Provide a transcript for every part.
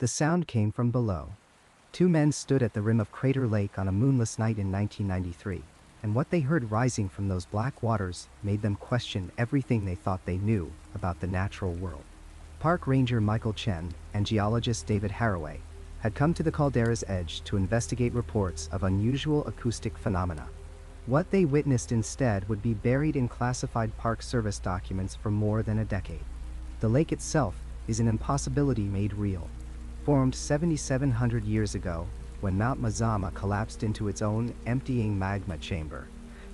The sound came from below. Two men stood at the rim of Crater Lake on a moonless night in 1993, and what they heard rising from those black waters made them question everything they thought they knew about the natural world. Park Ranger Michael Chen and geologist David Haraway had come to the caldera's edge to investigate reports of unusual acoustic phenomena. What they witnessed instead would be buried in classified Park Service documents for more than a decade. The lake itself is an impossibility made real. Formed 7,700 years ago, when Mount Mazama collapsed into its own emptying magma chamber,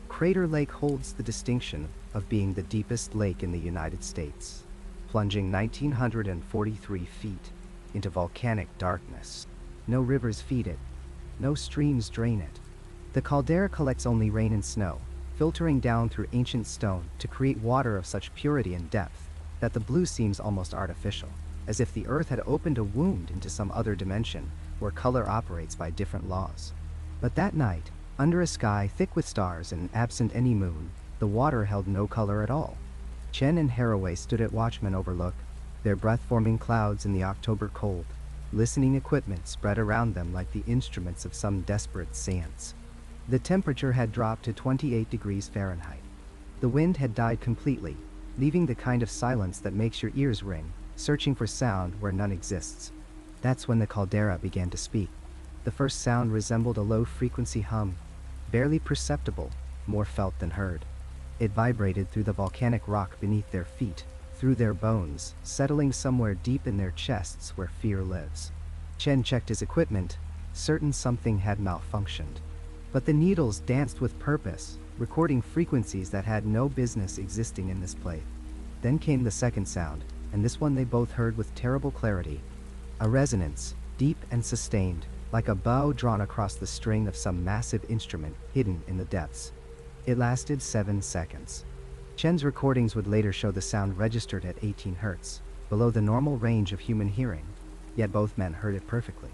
Crater Lake holds the distinction of being the deepest lake in the United States, plunging 1,943 feet into volcanic darkness. No rivers feed it, no streams drain it. The caldera collects only rain and snow, filtering down through ancient stone to create water of such purity and depth that the blue seems almost artificial, as if the earth had opened a wound into some other dimension where color operates by different laws. But that night, under a sky thick with stars and absent any moon, the water held no color at all. Chen and Haraway stood at Watchman Overlook, their breath-forming clouds in the October cold, listening equipment spread around them like the instruments of some desperate seance. The temperature had dropped to 28 degrees Fahrenheit. The wind had died completely, leaving the kind of silence that makes your ears ring, searching for sound where none exists. That's when the caldera began to speak. The first sound resembled a low-frequency hum, barely perceptible, more felt than heard. It vibrated through the volcanic rock beneath their feet, through their bones, settling somewhere deep in their chests where fear lives. Chen checked his equipment, certain something had malfunctioned. But the needles danced with purpose, recording frequencies that had no business existing in this place. Then came the second sound, and this one they both heard with terrible clarity. A resonance, deep and sustained, like a bow drawn across the string of some massive instrument hidden in the depths. It lasted 7 seconds. Chen's recordings would later show the sound registered at 18 Hz, below the normal range of human hearing, yet both men heard it perfectly.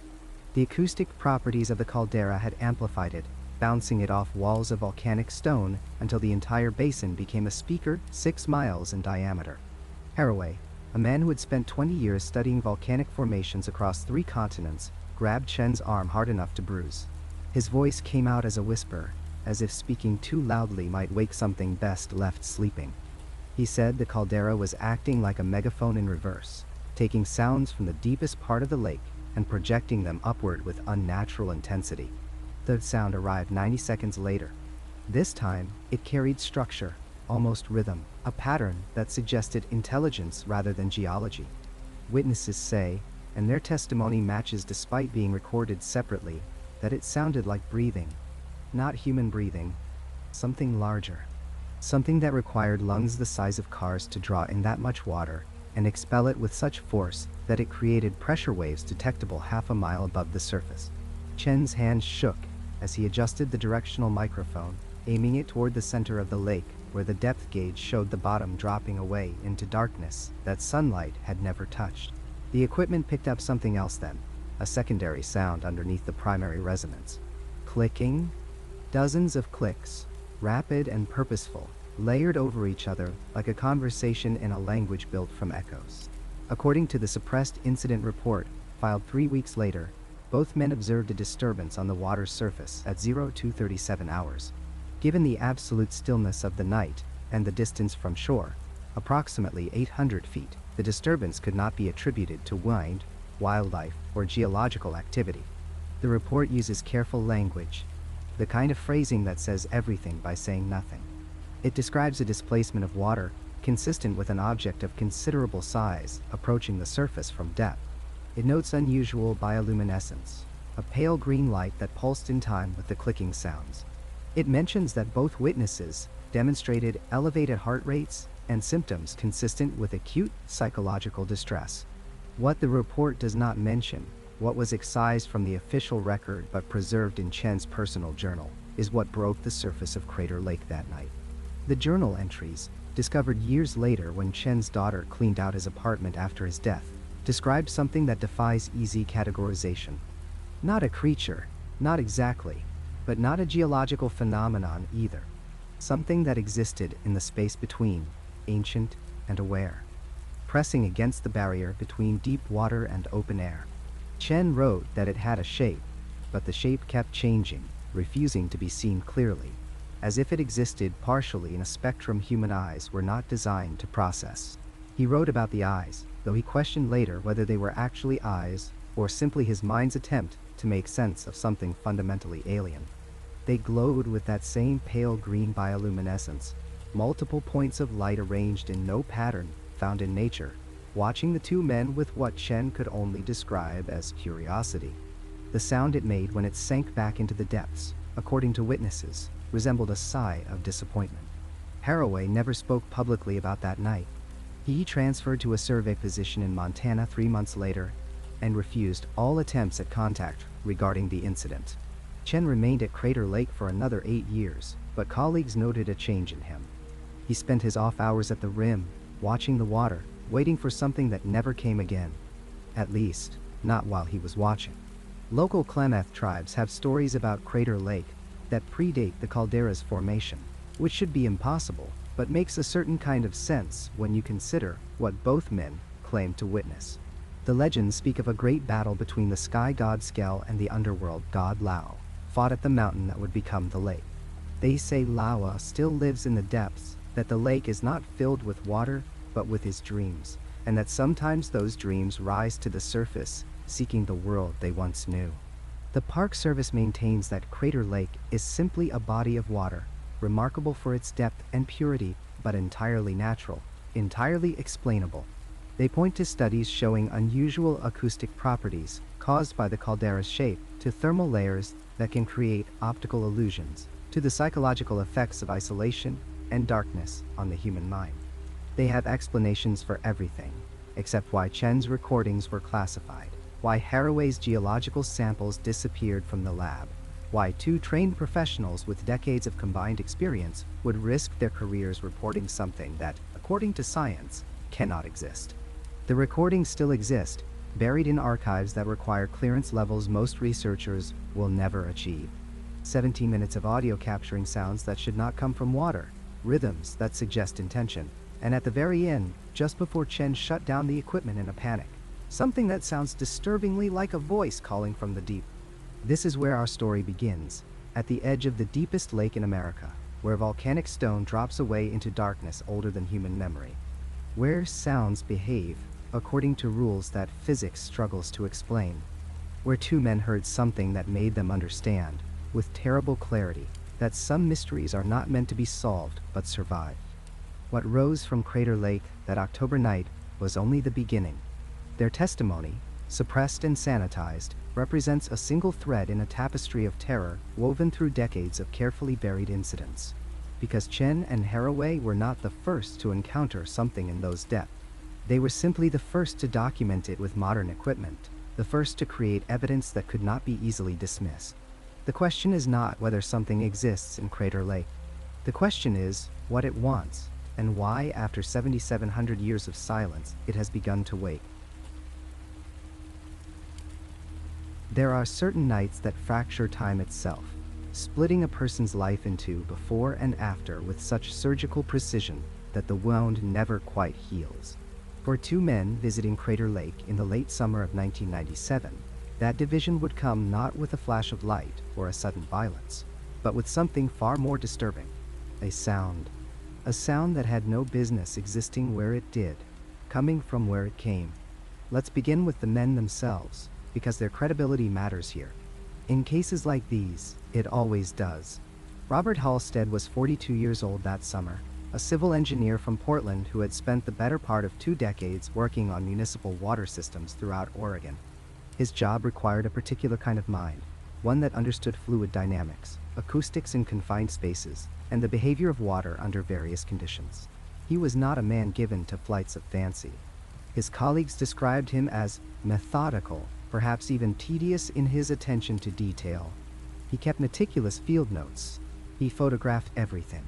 The acoustic properties of the caldera had amplified it, bouncing it off walls of volcanic stone until the entire basin became a speaker 6 miles in diameter. Haraway, a man who had spent 20 years studying volcanic formations across 3 continents, grabbed Chen's arm hard enough to bruise. His voice came out as a whisper, as if speaking too loudly might wake something best left sleeping. He said the caldera was acting like a megaphone in reverse, taking sounds from the deepest part of the lake and projecting them upward with unnatural intensity. The sound arrived 90 seconds later. This time, it carried structure, almost rhythm, a pattern that suggested intelligence rather than geology. Witnesses say, and their testimony matches despite being recorded separately, that it sounded like breathing. Not human breathing, something larger. Something that required lungs the size of cars to draw in that much water and expel it with such force that it created pressure waves detectable half a mile above the surface. Chen's hands shook as he adjusted the directional microphone, aiming it toward the center of the lake, where the depth gauge showed the bottom dropping away into darkness that sunlight had never touched. The equipment picked up something else then, a secondary sound underneath the primary resonance. Clicking? Dozens of clicks, rapid and purposeful, layered over each other like a conversation in a language built from echoes. According to the suppressed incident report, filed 3 weeks later, both men observed a disturbance on the water's surface at 0237 hours. Given the absolute stillness of the night and the distance from shore, approximately 800 feet, the disturbance could not be attributed to wind, wildlife, or geological activity. The report uses careful language, the kind of phrasing that says everything by saying nothing. It describes a displacement of water consistent with an object of considerable size approaching the surface from depth. It notes unusual bioluminescence, a pale green light that pulsed in time with the clicking sounds. It mentions that both witnesses demonstrated elevated heart rates and symptoms consistent with acute psychological distress. What the report does not mention, what was excised from the official record but preserved in Chen's personal journal, is what broke the surface of Crater Lake that night. The journal entries, discovered years later when Chen's daughter cleaned out his apartment after his death, described something that defies easy categorization. Not a creature, not exactly, but not a geological phenomenon either. Something that existed in the space between, ancient and aware, pressing against the barrier between deep water and open air. Chen wrote that it had a shape, but the shape kept changing, refusing to be seen clearly, as if it existed partially in a spectrum human eyes were not designed to process. He wrote about the eyes, though he questioned later whether they were actually eyes or simply his mind's attempt to make sense of something fundamentally alien. They glowed with that same pale green bioluminescence, multiple points of light arranged in no pattern found in nature, watching the two men with what Chen could only describe as curiosity. The sound it made when it sank back into the depths, according to witnesses, resembled a sigh of disappointment. Haraway never spoke publicly about that night. He transferred to a survey position in Montana 3 months later and refused all attempts at contact regarding the incident. Chen remained at Crater Lake for another 8 years, but colleagues noted a change in him. He spent his off hours at the rim, watching the water, waiting for something that never came again. At least, not while he was watching. Local Klamath tribes have stories about Crater Lake that predate the caldera's formation, which should be impossible, but makes a certain kind of sense when you consider what both men claim to witness. The legends speak of a great battle between the sky god Skel and the underworld god Lao, fought at the mountain that would become the lake. They say Lawa still lives in the depths, that the lake is not filled with water, but with his dreams, and that sometimes those dreams rise to the surface, seeking the world they once knew. The Park Service maintains that Crater Lake is simply a body of water, remarkable for its depth and purity, but entirely natural, entirely explainable. They point to studies showing unusual acoustic properties caused by the caldera's shape, to thermal layers that can create optical illusions, to the psychological effects of isolation and darkness on the human mind. They have explanations for everything, except why Chen's recordings were classified, why Haraway's geological samples disappeared from the lab, why 2 trained professionals with decades of combined experience would risk their careers reporting something that, according to science, cannot exist. The recordings still exist, buried in archives that require clearance levels most researchers will never achieve. 17 minutes of audio capturing sounds that should not come from water, rhythms that suggest intention, and at the very end, just before Chen shut down the equipment in a panic, something that sounds disturbingly like a voice calling from the deep. This is where our story begins, at the edge of the deepest lake in America, where volcanic stone drops away into darkness older than human memory. Where sounds behave according to rules that physics struggles to explain. Where 2 men heard something that made them understand, with terrible clarity, that some mysteries are not meant to be solved but survive. What rose from Crater Lake that October night was only the beginning. Their testimony, suppressed and sanitized, represents a single thread in a tapestry of terror woven through decades of carefully buried incidents. Because Chen and Haraway were not the first to encounter something in those depths. They were simply the first to document it with modern equipment, the first to create evidence that could not be easily dismissed. The question is not whether something exists in Crater Lake. The question is what it wants, and why, after 7,700 years of silence, it has begun to wake. There are certain nights that fracture time itself, splitting a person's life into before and after with such surgical precision that the wound never quite heals. For 2 men visiting Crater Lake in the late summer of 1997, that division would come not with a flash of light or a sudden violence, but with something far more disturbing, a sound. A sound that had no business existing where it did, coming from where it came. Let's begin with the men themselves, because their credibility matters here. In cases like these, it always does. Robert Halstead was 42 years old that summer, a civil engineer from Portland who had spent the better part of 2 decades working on municipal water systems throughout Oregon. His job required a particular kind of mind, one that understood fluid dynamics, acoustics in confined spaces, and the behavior of water under various conditions. He was not a man given to flights of fancy. His colleagues described him as methodical, perhaps even tedious in his attention to detail. He kept meticulous field notes. He photographed everything.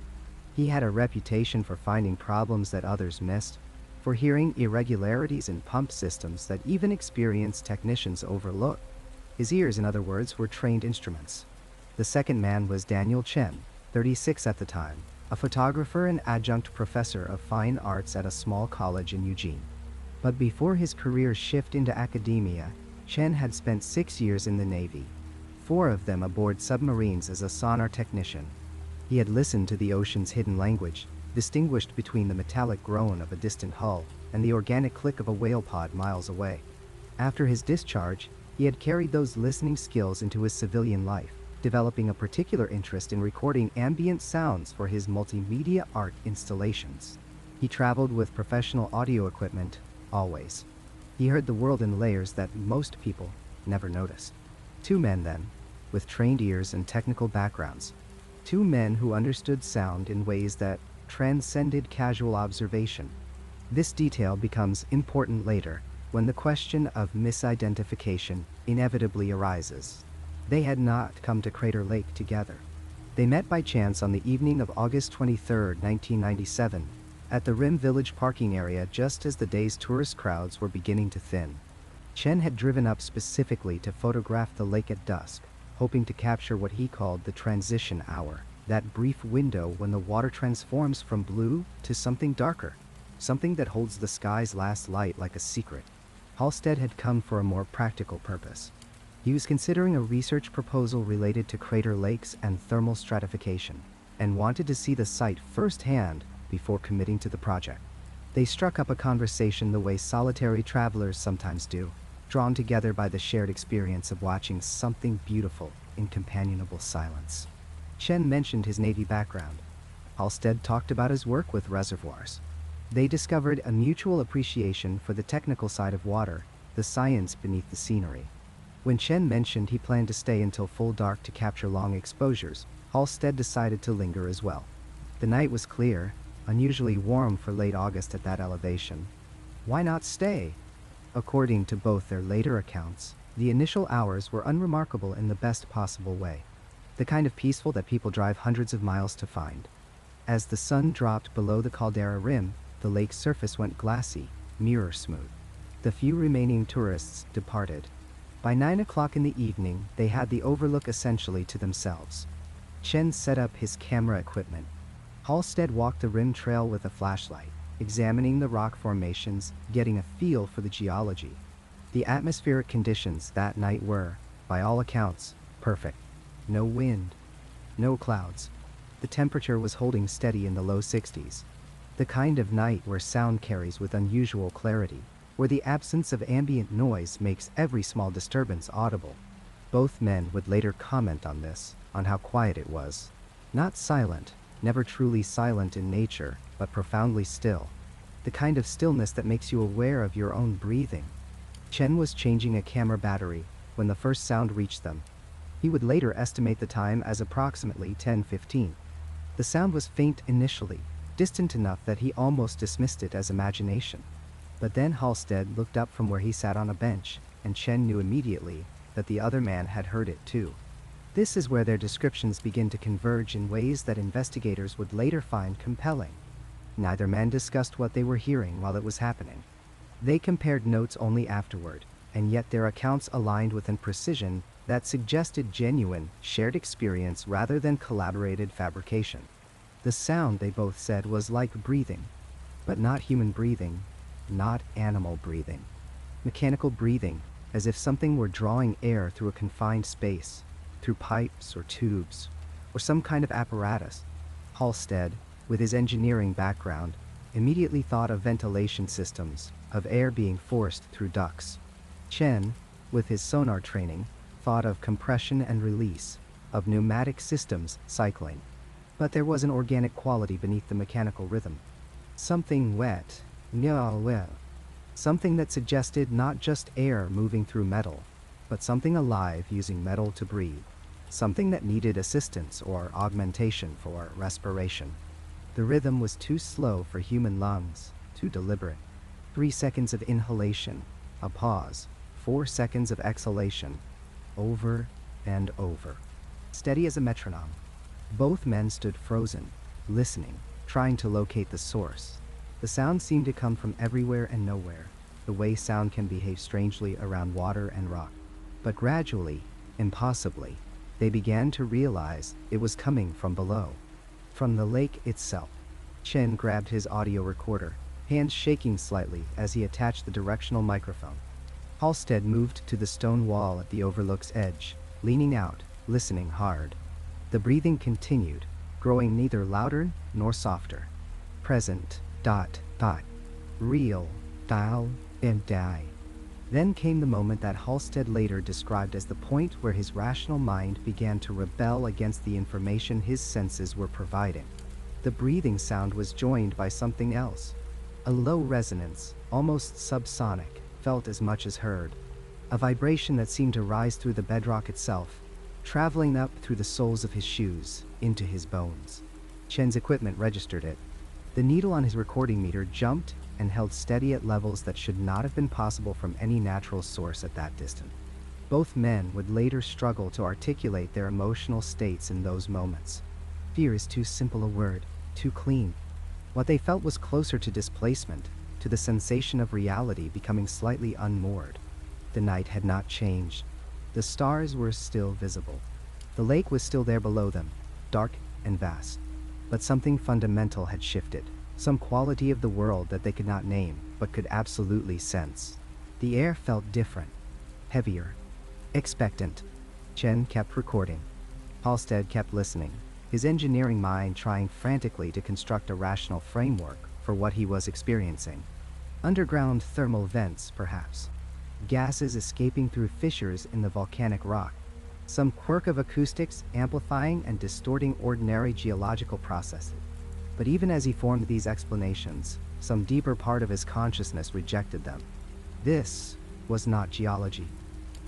He had a reputation for finding problems that others missed, for hearing irregularities in pump systems that even experienced technicians overlooked. His ears, in other words, were trained instruments. The second man was Daniel Chen, 36 at the time, a photographer and adjunct professor of fine arts at a small college in Eugene. But before his career shift into academia, Chen had spent 6 years in the Navy, 4 of them aboard submarines as a sonar technician. He had listened to the ocean's hidden language, distinguished between the metallic groan of a distant hull and the organic click of a whale pod miles away. After his discharge, he had carried those listening skills into his civilian life, developing a particular interest in recording ambient sounds for his multimedia art installations. He traveled with professional audio equipment, always. He heard the world in layers that most people never noticed. 2 men then, with trained ears and technical backgrounds. 2 men who understood sound in ways that transcended casual observation. This detail becomes important later, when the question of misidentification inevitably arises. They had not come to Crater Lake together. They met by chance on the evening of August 23, 1997, at the Rim Village parking area just as the day's tourist crowds were beginning to thin. Chen had driven up specifically to photograph the lake at dusk, hoping to capture what he called the transition hour, that brief window when the water transforms from blue to something darker, something that holds the sky's last light like a secret. Halstead had come for a more practical purpose. He was considering a research proposal related to crater lakes and thermal stratification, and wanted to see the site firsthand before committing to the project. They struck up a conversation the way solitary travelers sometimes do, drawn together by the shared experience of watching something beautiful in companionable silence. Chen mentioned his Navy background. Halstead talked about his work with reservoirs. They discovered a mutual appreciation for the technical side of water, the science beneath the scenery. When Chen mentioned he planned to stay until full dark to capture long exposures, Halstead decided to linger as well. The night was clear, unusually warm for late August at that elevation. Why not stay? According to both their later accounts, the initial hours were unremarkable in the best possible way. The kind of peaceful that people drive hundreds of miles to find. As the sun dropped below the caldera rim, the lake's surface went glassy, mirror smooth. The few remaining tourists departed. By 9 o'clock in the evening, they had the overlook essentially to themselves. Chen set up his camera equipment. Halstead walked the rim trail with a flashlight, examining the rock formations, getting a feel for the geology. The atmospheric conditions that night were, by all accounts, perfect. No wind, no clouds. The temperature was holding steady in the low 60s. The kind of night where sound carries with unusual clarity, where the absence of ambient noise makes every small disturbance audible. Both men would later comment on this, on how quiet it was. Not silent, never truly silent in nature, but profoundly still. The kind of stillness that makes you aware of your own breathing. Chen was changing a camera battery when the first sound reached them. He would later estimate the time as approximately 10:15. The sound was faint initially, distant enough that he almost dismissed it as imagination. But then Halstead looked up from where he sat on a bench, and Chen knew immediately that the other man had heard it too. This is where their descriptions begin to converge in ways that investigators would later find compelling. Neither man discussed what they were hearing while it was happening. They compared notes only afterward, and yet their accounts aligned with a precision that suggested genuine, shared experience rather than collaborated fabrication. The sound, they both said, was like breathing, but not human breathing, not animal breathing. Mechanical breathing, as if something were drawing air through a confined space, through pipes or tubes, or some kind of apparatus. Halstead, with his engineering background, immediately thought of ventilation systems, of air being forced through ducts. Chen, with his sonar training, thought of compression and release, of pneumatic systems cycling. But there was an organic quality beneath the mechanical rhythm. Something wet, something that suggested not just air moving through metal, but something alive using metal to breathe, something that needed assistance or augmentation for respiration. The rhythm was too slow for human lungs, too deliberate. 3 seconds of inhalation, a pause, 4 seconds of exhalation, over and over, steady as a metronome. Both men stood frozen, listening, trying to locate the source. The sound seemed to come from everywhere and nowhere, the way sound can behave strangely around water and rock. But gradually, impossibly, they began to realize it was coming from below, from the lake itself. Chen grabbed his audio recorder, hands shaking slightly as he attached the directional microphone. Halstead moved to the stone wall at the overlook's edge, leaning out, listening hard. The breathing continued, growing neither louder nor softer. Present, dot, dot. Real, dial, and die. Then came the moment that Halstead later described as the point where his rational mind began to rebel against the information his senses were providing. The breathing sound was joined by something else. A low resonance, almost subsonic, felt as much as heard. A vibration that seemed to rise through the bedrock itself, traveling up through the soles of his shoes, into his bones. Chen's equipment registered it. The needle on his recording meter jumped and held steady at levels that should not have been possible from any natural source at that distance. Both men would later struggle to articulate their emotional states in those moments. Fear is too simple a word, too clean. What they felt was closer to displacement, to the sensation of reality becoming slightly unmoored. The night had not changed. The stars were still visible. The lake was still there below them, dark and vast. But something fundamental had shifted. Some quality of the world that they could not name, but could absolutely sense. The air felt different, heavier, expectant. Chen kept recording. Halstead kept listening, his engineering mind trying frantically to construct a rational framework for what he was experiencing. Underground thermal vents, perhaps. Gases escaping through fissures in the volcanic rock. Some quirk of acoustics amplifying and distorting ordinary geological processes. But even as he formed these explanations, some deeper part of his consciousness rejected them. This was not geology.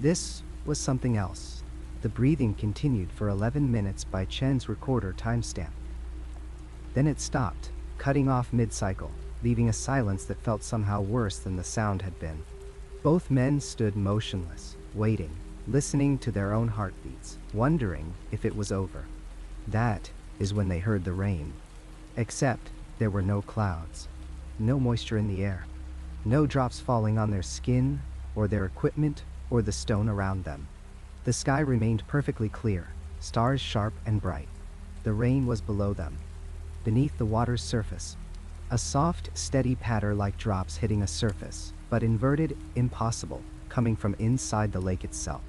This was something else. The breathing continued for 11 minutes by Chen's recorder timestamp. Then it stopped, cutting off mid-cycle, leaving a silence that felt somehow worse than the sound had been. Both men stood motionless, waiting, listening to their own heartbeats, wondering if it was over. That is when they heard the rain. Except there were no clouds, no moisture in the air, no drops falling on their skin or their equipment or the stone around them. The sky remained perfectly clear, stars sharp and bright. The rain was below them, beneath the water's surface. A soft, steady patter like drops hitting a surface, but inverted, impossible, coming from inside the lake itself.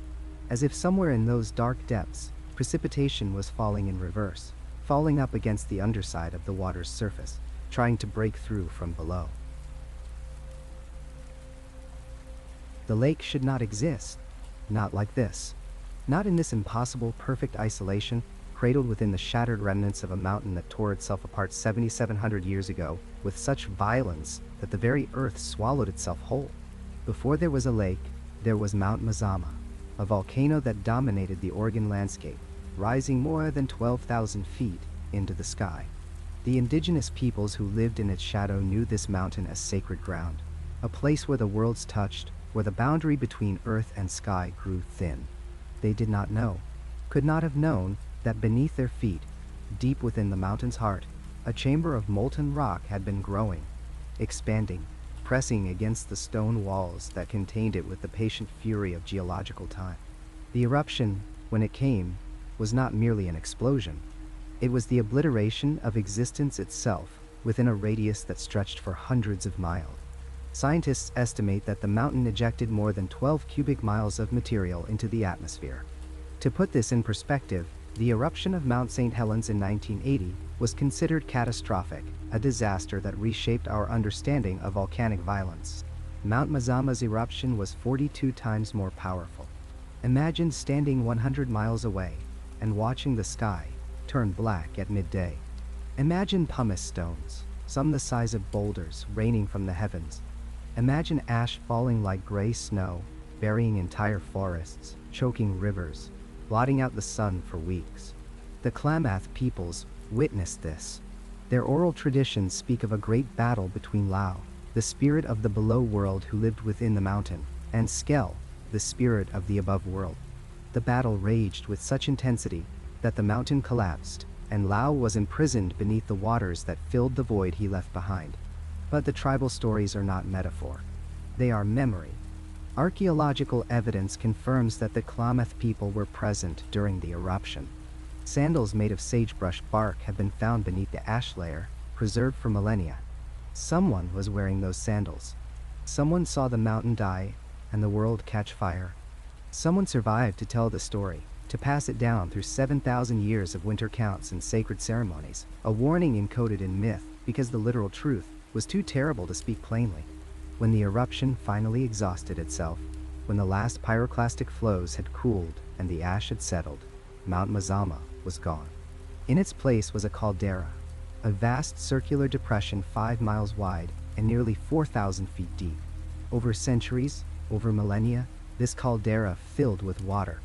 As if somewhere in those dark depths, precipitation was falling in reverse, falling up against the underside of the water's surface, trying to break through from below. The lake should not exist, not like this. Not in this impossible, perfect isolation, cradled within the shattered remnants of a mountain that tore itself apart 7,700 years ago with such violence that the very earth swallowed itself whole. Before there was a lake, there was Mount Mazama, a volcano that dominated the Oregon landscape, rising more than 12,000 feet into the sky. The indigenous peoples who lived in its shadow knew this mountain as sacred ground, a place where the worlds touched, where the boundary between earth and sky grew thin. They did not know, could not have known, that beneath their feet, deep within the mountain's heart, a chamber of molten rock had been growing, expanding, pressing against the stone walls that contained it with the patient fury of geological time. The eruption, when it came, was not merely an explosion. It was the obliteration of existence itself within a radius that stretched for hundreds of miles. Scientists estimate that the mountain ejected more than 12 cubic miles of material into the atmosphere. To put this in perspective, the eruption of Mount St. Helens in 1980 was considered catastrophic, a disaster that reshaped our understanding of volcanic violence. Mount Mazama's eruption was 42 times more powerful. Imagine standing 100 miles away and watching the sky turn black at midday. Imagine pumice stones, some the size of boulders, raining from the heavens. Imagine ash falling like gray snow, burying entire forests, choking rivers, blotting out the sun for weeks. The Klamath peoples witnessed this. Their oral traditions speak of a great battle between Lao, the spirit of the below world who lived within the mountain, and Skel, the spirit of the above world. The battle raged with such intensity that the mountain collapsed, and Lao was imprisoned beneath the waters that filled the void he left behind. But the tribal stories are not metaphor. They are memory. Archaeological evidence confirms that the Klamath people were present during the eruption. Sandals made of sagebrush bark have been found beneath the ash layer, preserved for millennia. Someone was wearing those sandals. Someone saw the mountain die and the world catch fire. Someone survived to tell the story, to pass it down through 7,000 years of winter counts and sacred ceremonies, a warning encoded in myth because the literal truth was too terrible to speak plainly. When the eruption finally exhausted itself, when the last pyroclastic flows had cooled and the ash had settled, Mount Mazama was gone. In its place was a caldera, a vast circular depression 5 miles wide and nearly 4,000 feet deep. Over centuries, over millennia, this caldera filled with water.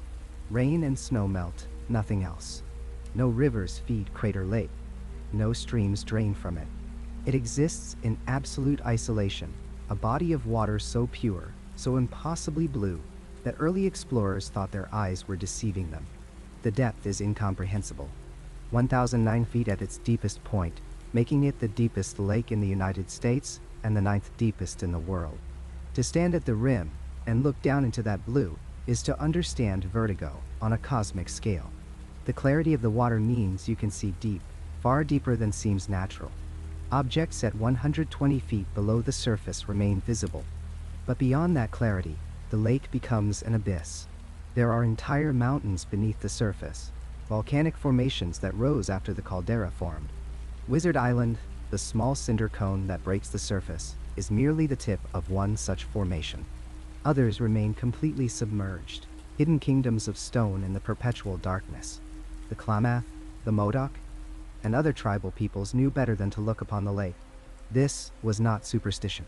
Rain and snow melt, nothing else. No rivers feed Crater Lake. No streams drain from it. It exists in absolute isolation, a body of water so pure, so impossibly blue, that early explorers thought their eyes were deceiving them. The depth is incomprehensible. 1,009 feet at its deepest point, making it the deepest lake in the United States and the 9th deepest in the world. To stand at the rim and look down into that blue is to understand vertigo on a cosmic scale. The clarity of the water means you can see deep, far deeper than seems natural. Objects at 120 feet below the surface remain visible. But beyond that clarity, the lake becomes an abyss. There are entire mountains beneath the surface, volcanic formations that rose after the caldera formed. Wizard Island, the small cinder cone that breaks the surface, is merely the tip of one such formation. Others remain completely submerged, hidden kingdoms of stone in the perpetual darkness. The Klamath, the Modoc, and other tribal peoples knew better than to look upon the lake. This was not superstition.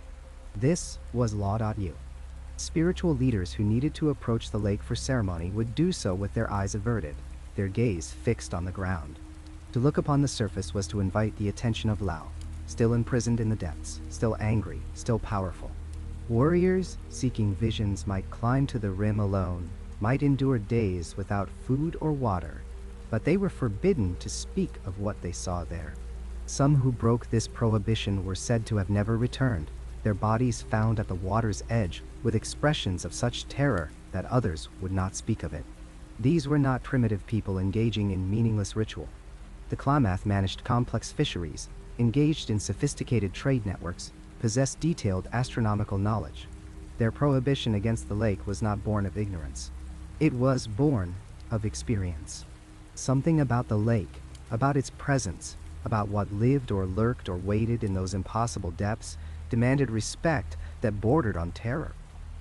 This was law.u. Spiritual leaders who needed to approach the lake for ceremony would do so with their eyes averted, their gaze fixed on the ground. To look upon the surface was to invite the attention of Lao, still imprisoned in the depths, still angry, still powerful. Warriors seeking visions might climb to the rim alone, might endure days without food or water, but they were forbidden to speak of what they saw there. Some who broke this prohibition were said to have never returned, their bodies found at the water's edge with expressions of such terror that others would not speak of it. These were not primitive people engaging in meaningless ritual. The Klamath managed complex fisheries, engaged in sophisticated trade networks, possessed detailed astronomical knowledge. Their prohibition against the lake was not born of ignorance. It was born of experience. Something about the lake, about its presence, about what lived or lurked or waited in those impossible depths, demanded respect that bordered on terror.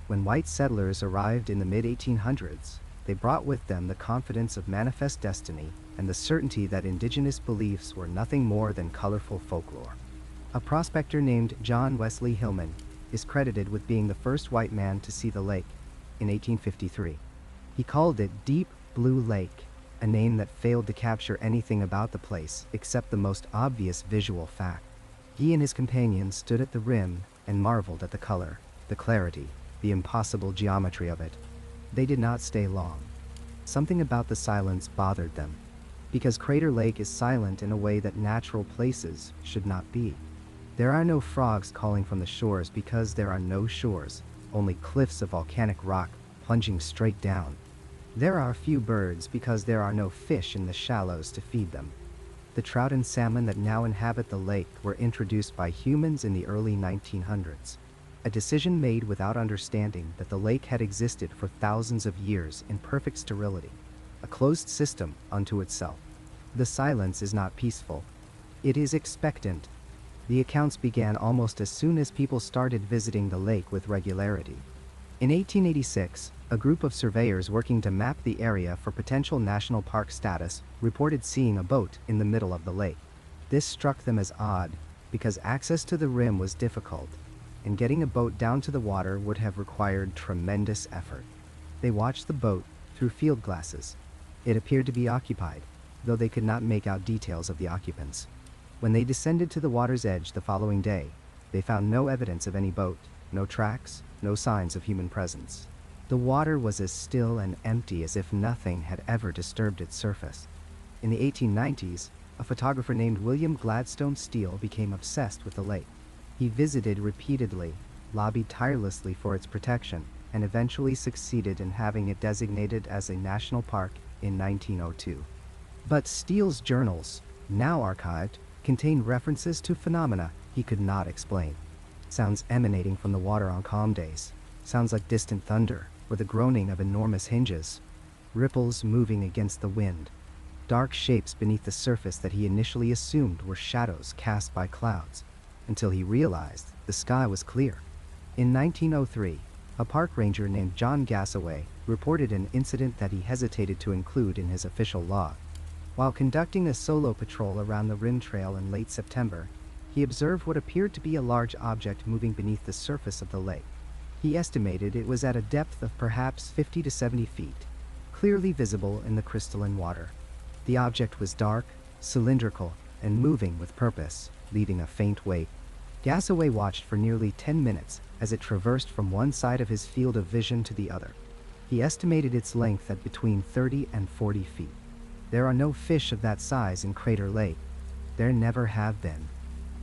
When white settlers arrived in the mid-1800s, they brought with them the confidence of manifest destiny and the certainty that indigenous beliefs were nothing more than colorful folklore. A prospector named John Wesley Hillman is credited with being the first white man to see the lake in 1853. He called it Deep Blue Lake, a name that failed to capture anything about the place except the most obvious visual fact. He and his companions stood at the rim and marveled at the color, the clarity, the impossible geometry of it. They did not stay long. Something about the silence bothered them, because Crater Lake is silent in a way that natural places should not be. There are no frogs calling from the shores because there are no shores, only cliffs of volcanic rock plunging straight down. There are few birds because there are no fish in the shallows to feed them. The trout and salmon that now inhabit the lake were introduced by humans in the early 1900s, a decision made without understanding that the lake had existed for thousands of years in perfect sterility, a closed system unto itself. The silence is not peaceful. It is expectant. The accounts began almost as soon as people started visiting the lake with regularity. In 1886, a group of surveyors working to map the area for potential national park status reported seeing a boat in the middle of the lake. This struck them as odd because access to the rim was difficult, and getting a boat down to the water would have required tremendous effort. They watched the boat through field glasses. It appeared to be occupied, though they could not make out details of the occupants. When they descended to the water's edge the following day, they found no evidence of any boat, no tracks, no signs of human presence. The water was as still and empty as if nothing had ever disturbed its surface. In the 1890s, a photographer named William Gladstone Steele became obsessed with the lake. He visited repeatedly, lobbied tirelessly for its protection, and eventually succeeded in having it designated as a national park in 1902. But Steele's journals, now archived, contain references to phenomena he could not explain. Sounds emanating from the water on calm days. Sounds like distant thunder, or the groaning of enormous hinges. Ripples moving against the wind. Dark shapes beneath the surface that he initially assumed were shadows cast by clouds, until he realized the sky was clear. In 1903, a park ranger named John Gassaway reported an incident that he hesitated to include in his official log. While conducting a solo patrol around the rim trail in late September, he observed what appeared to be a large object moving beneath the surface of the lake. He estimated it was at a depth of perhaps 50 to 70 feet, clearly visible in the crystalline water. The object was dark, cylindrical, and moving with purpose, leaving a faint wake. Gassaway watched for nearly 10 minutes as it traversed from one side of his field of vision to the other. He estimated its length at between 30 and 40 feet. There are no fish of that size in Crater Lake. There never have been.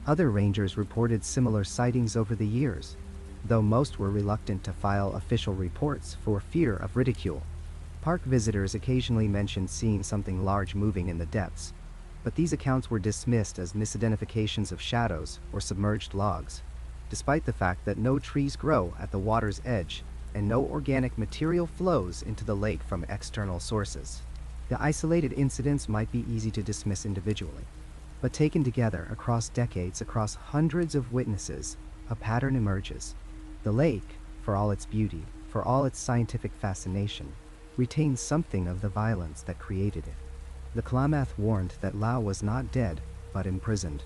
Other rangers reported similar sightings over the years, though most were reluctant to file official reports for fear of ridicule. Park visitors occasionally mentioned seeing something large moving in the depths, but these accounts were dismissed as misidentifications of shadows or submerged logs, despite the fact that no trees grow at the water's edge and no organic material flows into the lake from external sources. The isolated incidents might be easy to dismiss individually, but taken together across decades, across hundreds of witnesses, a pattern emerges. The lake, for all its beauty, for all its scientific fascination, retains something of the violence that created it. The Klamath warned that Lau was not dead, but imprisoned.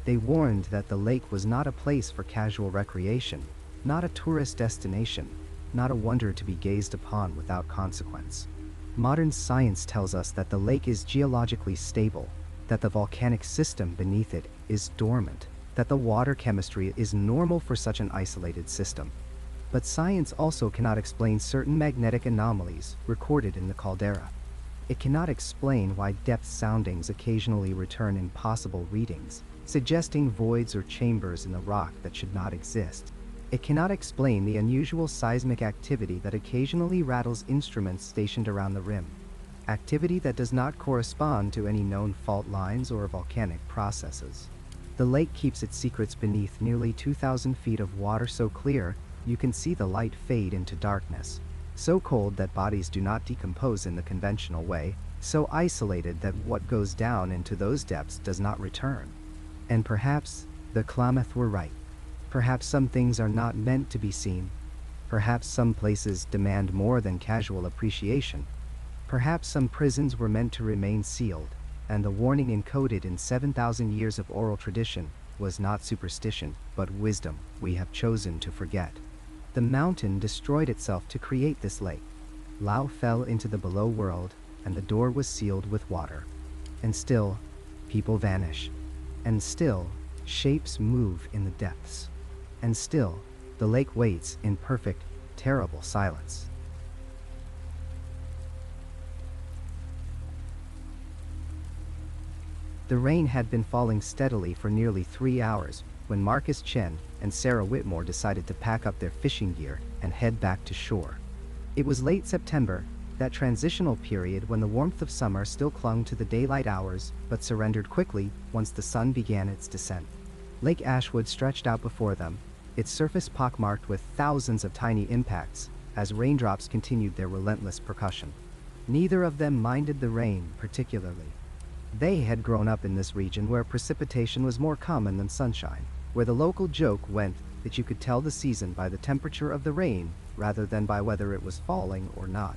They warned that the lake was not a place for casual recreation, not a tourist destination, not a wonder to be gazed upon without consequence. Modern science tells us that the lake is geologically stable, that the volcanic system beneath it is dormant, that the water chemistry is normal for such an isolated system. But science also cannot explain certain magnetic anomalies recorded in the caldera. It cannot explain why depth soundings occasionally return impossible readings, suggesting voids or chambers in the rock that should not exist. It cannot explain the unusual seismic activity that occasionally rattles instruments stationed around the rim, activity that does not correspond to any known fault lines or volcanic processes. The lake keeps its secrets beneath nearly 2,000 feet of water so clear you can see the light fade into darkness, so cold that bodies do not decompose in the conventional way, so isolated that what goes down into those depths does not return. And perhaps the Klamath were right. Perhaps some things are not meant to be seen. Perhaps some places demand more than casual appreciation. Perhaps some prisons were meant to remain sealed, and the warning encoded in 7,000 years of oral tradition was not superstition, but wisdom we have chosen to forget. The mountain destroyed itself to create this lake. Lau fell into the below world, and the door was sealed with water. And still, people vanish. And still, shapes move in the depths. And still, the lake waits in perfect, terrible silence. The rain had been falling steadily for nearly 3 hours when Marcus Chen and Sarah Whitmore decided to pack up their fishing gear and head back to shore. It was late September, that transitional period when the warmth of summer still clung to the daylight hours but surrendered quickly once the sun began its descent. Lake Ashwood stretched out before them, its surface pockmarked with thousands of tiny impacts as raindrops continued their relentless percussion. Neither of them minded the rain particularly. They had grown up in this region where precipitation was more common than sunshine, where the local joke went that you could tell the season by the temperature of the rain rather than by whether it was falling or not.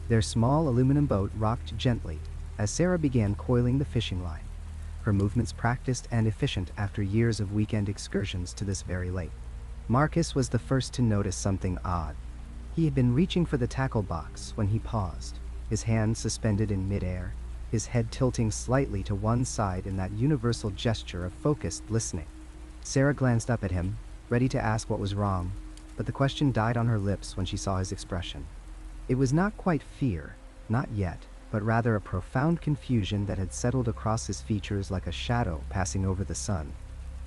Their small aluminum boat rocked gently as Sarah began coiling the fishing line, her movements practiced and efficient after years of weekend excursions to this very lake. Marcus was the first to notice something odd. He had been reaching for the tackle box when he paused, his hand suspended in midair, his head tilting slightly to one side in that universal gesture of focused listening. Sarah glanced up at him, ready to ask what was wrong, but the question died on her lips when she saw his expression. It was not quite fear, not yet, but rather a profound confusion that had settled across his features like a shadow passing over the sun.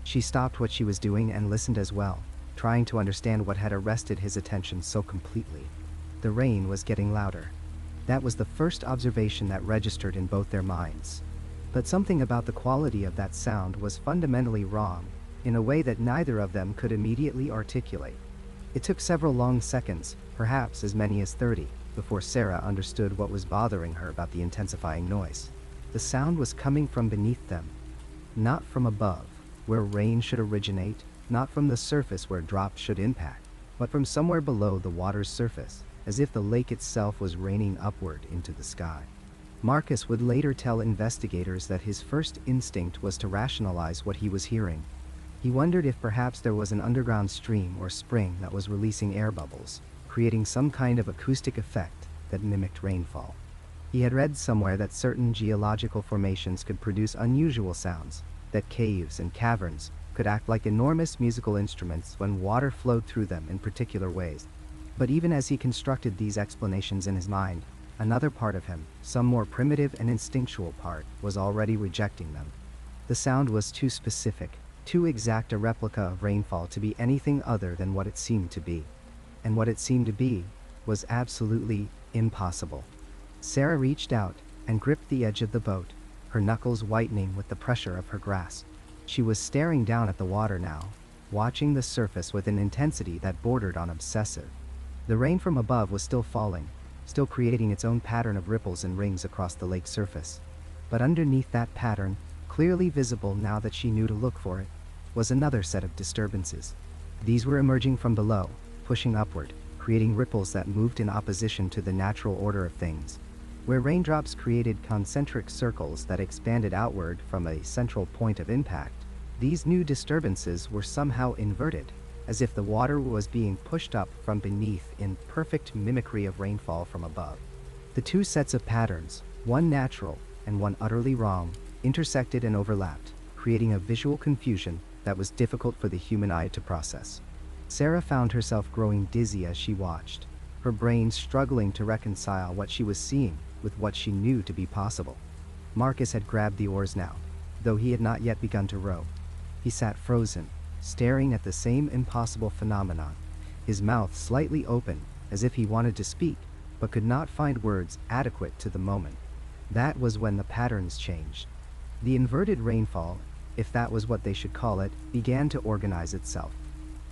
She stopped what she was doing and listened as well, trying to understand what had arrested his attention so completely. The rain was getting louder. That was the first observation that registered in both their minds. But something about the quality of that sound was fundamentally wrong, in a way that neither of them could immediately articulate. It took several long seconds, perhaps as many as 30, before Sarah understood what was bothering her about the intensifying noise. The sound was coming from beneath them, not from above, where rain should originate, not from the surface where drops should impact, but from somewhere below the water's surface, as if the lake itself was raining upward into the sky. Marcus would later tell investigators that his first instinct was to rationalize what he was hearing. He wondered if perhaps there was an underground stream or spring that was releasing air bubbles, creating some kind of acoustic effect that mimicked rainfall. He had read somewhere that certain geological formations could produce unusual sounds, that caves and caverns could act like enormous musical instruments when water flowed through them in particular ways. But even as he constructed these explanations in his mind, another part of him, some more primitive and instinctual part, was already rejecting them. The sound was too specific, too exact a replica of rainfall to be anything other than what it seemed to be. And what it seemed to be was absolutely impossible. Sarah reached out and gripped the edge of the boat, her knuckles whitening with the pressure of her grasp. She was staring down at the water now, watching the surface with an intensity that bordered on obsessive. The rain from above was still falling, still creating its own pattern of ripples and rings across the lake's surface. But underneath that pattern, clearly visible now that she knew to look for it, was another set of disturbances. These were emerging from below, pushing upward, creating ripples that moved in opposition to the natural order of things. Where raindrops created concentric circles that expanded outward from a central point of impact, these new disturbances were somehow inverted, as if the water was being pushed up from beneath in perfect mimicry of rainfall from above. The two sets of patterns, one natural and one utterly wrong, intersected and overlapped, creating a visual confusion that was difficult for the human eye to process. Sarah found herself growing dizzy as she watched, her brain struggling to reconcile what she was seeing with what she knew to be possible. Marcus had grabbed the oars now, though he had not yet begun to row. He sat frozen, staring at the same impossible phenomenon, his mouth slightly open as if he wanted to speak, but could not find words adequate to the moment. That was when the patterns changed. The inverted rainfall, if that was what they should call it, began to organize itself.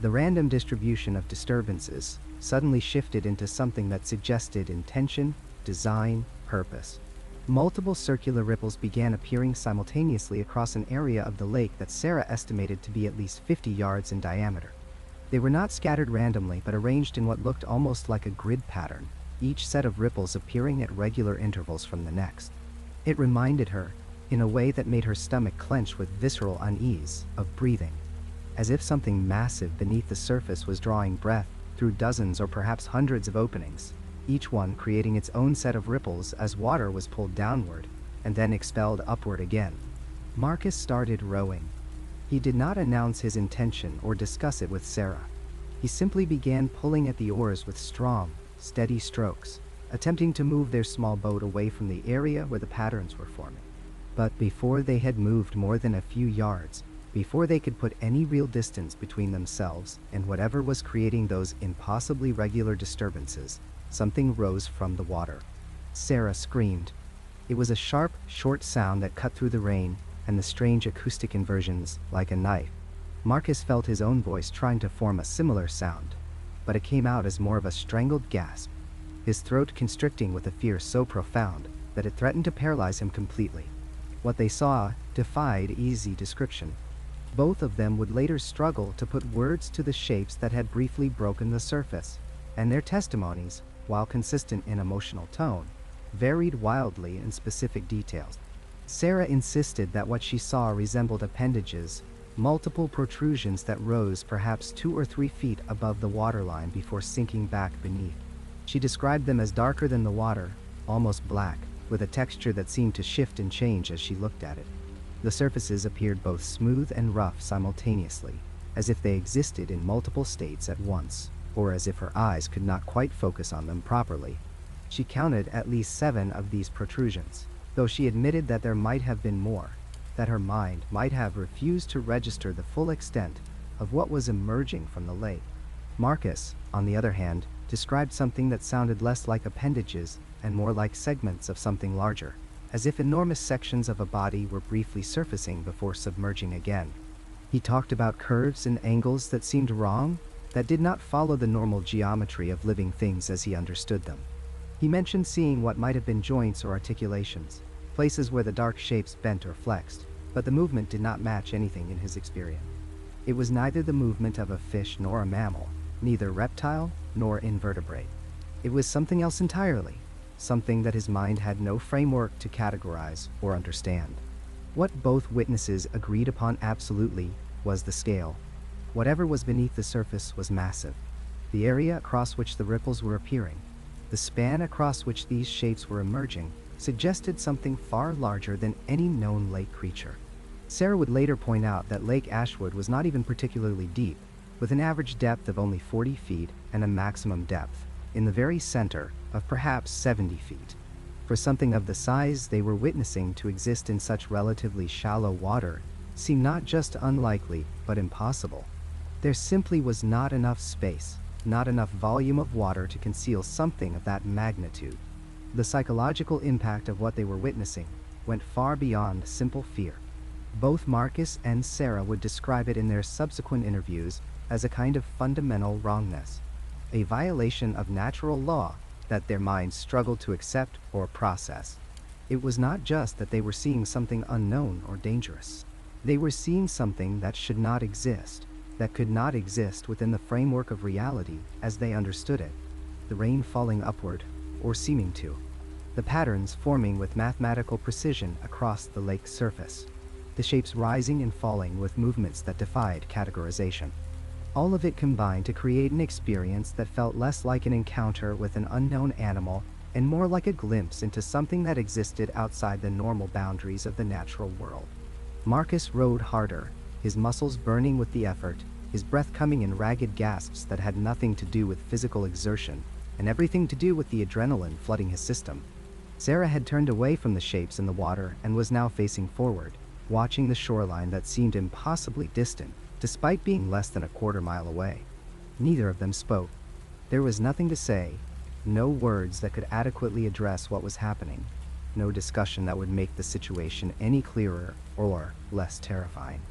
The random distribution of disturbances suddenly shifted into something that suggested intention, design, purpose. Multiple circular ripples began appearing simultaneously across an area of the lake that Sarah estimated to be at least 50 yards in diameter. They were not scattered randomly but arranged in what looked almost like a grid pattern, each set of ripples appearing at regular intervals from the next. It reminded her, in a way that made her stomach clench with visceral unease, of breathing, as if something massive beneath the surface was drawing breath through dozens or perhaps hundreds of openings, each one creating its own set of ripples as water was pulled downward and then expelled upward again. Marcus started rowing. He did not announce his intention or discuss it with Sarah. He simply began pulling at the oars with strong, steady strokes, attempting to move their small boat away from the area where the patterns were forming. But before they had moved more than a few yards, before they could put any real distance between themselves and whatever was creating those impossibly regular disturbances, something rose from the water. Sarah screamed. It was a sharp, short sound that cut through the rain and the strange acoustic inversions like a knife. Marcus felt his own voice trying to form a similar sound, but it came out as more of a strangled gasp, his throat constricting with a fear so profound that it threatened to paralyze him completely. What they saw defied easy description. Both of them would later struggle to put words to the shapes that had briefly broken the surface, and their testimonies, while consistent in emotional tone, varied wildly in specific details. Sarah insisted that what she saw resembled appendages, multiple protrusions that rose perhaps 2 or 3 feet above the waterline before sinking back beneath. She described them as darker than the water, almost black, with a texture that seemed to shift and change as she looked at it. The surfaces appeared both smooth and rough simultaneously, as if they existed in multiple states at once, or as if her eyes could not quite focus on them properly. She counted at least 7 of these protrusions, though she admitted that there might have been more, that her mind might have refused to register the full extent of what was emerging from the lake. Marcus, on the other hand, described something that sounded less like appendages and more like segments of something larger, as if enormous sections of a body were briefly surfacing before submerging again. He talked about curves and angles that seemed wrong, that did not follow the normal geometry of living things as he understood them. He mentioned seeing what might have been joints or articulations, places where the dark shapes bent or flexed, but the movement did not match anything in his experience. It was neither the movement of a fish nor a mammal, neither reptile nor invertebrate. It was something else entirely, something that his mind had no framework to categorize or understand. What both witnesses agreed upon absolutely was the scale. Whatever was beneath the surface was massive. The area across which the ripples were appearing, the span across which these shapes were emerging, suggested something far larger than any known lake creature. Sarah would later point out that Lake Ashwood was not even particularly deep, with an average depth of only 40 feet and a maximum depth, in the very center, of perhaps 70 feet. For something of the size they were witnessing to exist in such relatively shallow water seemed not just unlikely, but impossible. There simply was not enough space, not enough volume of water to conceal something of that magnitude. The psychological impact of what they were witnessing went far beyond simple fear. Both Marcus and Sarah would describe it in their subsequent interviews as a kind of fundamental wrongness, a violation of natural law that their minds struggled to accept or process. It was not just that they were seeing something unknown or dangerous. They were seeing something that should not exist, that could not exist within the framework of reality as they understood it. The rain falling upward, or seeming to. The patterns forming with mathematical precision across the lake's surface. The shapes rising and falling with movements that defied categorization. All of it combined to create an experience that felt less like an encounter with an unknown animal and more like a glimpse into something that existed outside the normal boundaries of the natural world. Marcus rowed harder, his muscles burning with the effort, his breath coming in ragged gasps that had nothing to do with physical exertion and everything to do with the adrenaline flooding his system. Sarah had turned away from the shapes in the water and was now facing forward, watching the shoreline that seemed impossibly distant, despite being less than a quarter-mile away. Neither of them spoke. There was nothing to say, no words that could adequately address what was happening, no discussion that would make the situation any clearer or less terrifying.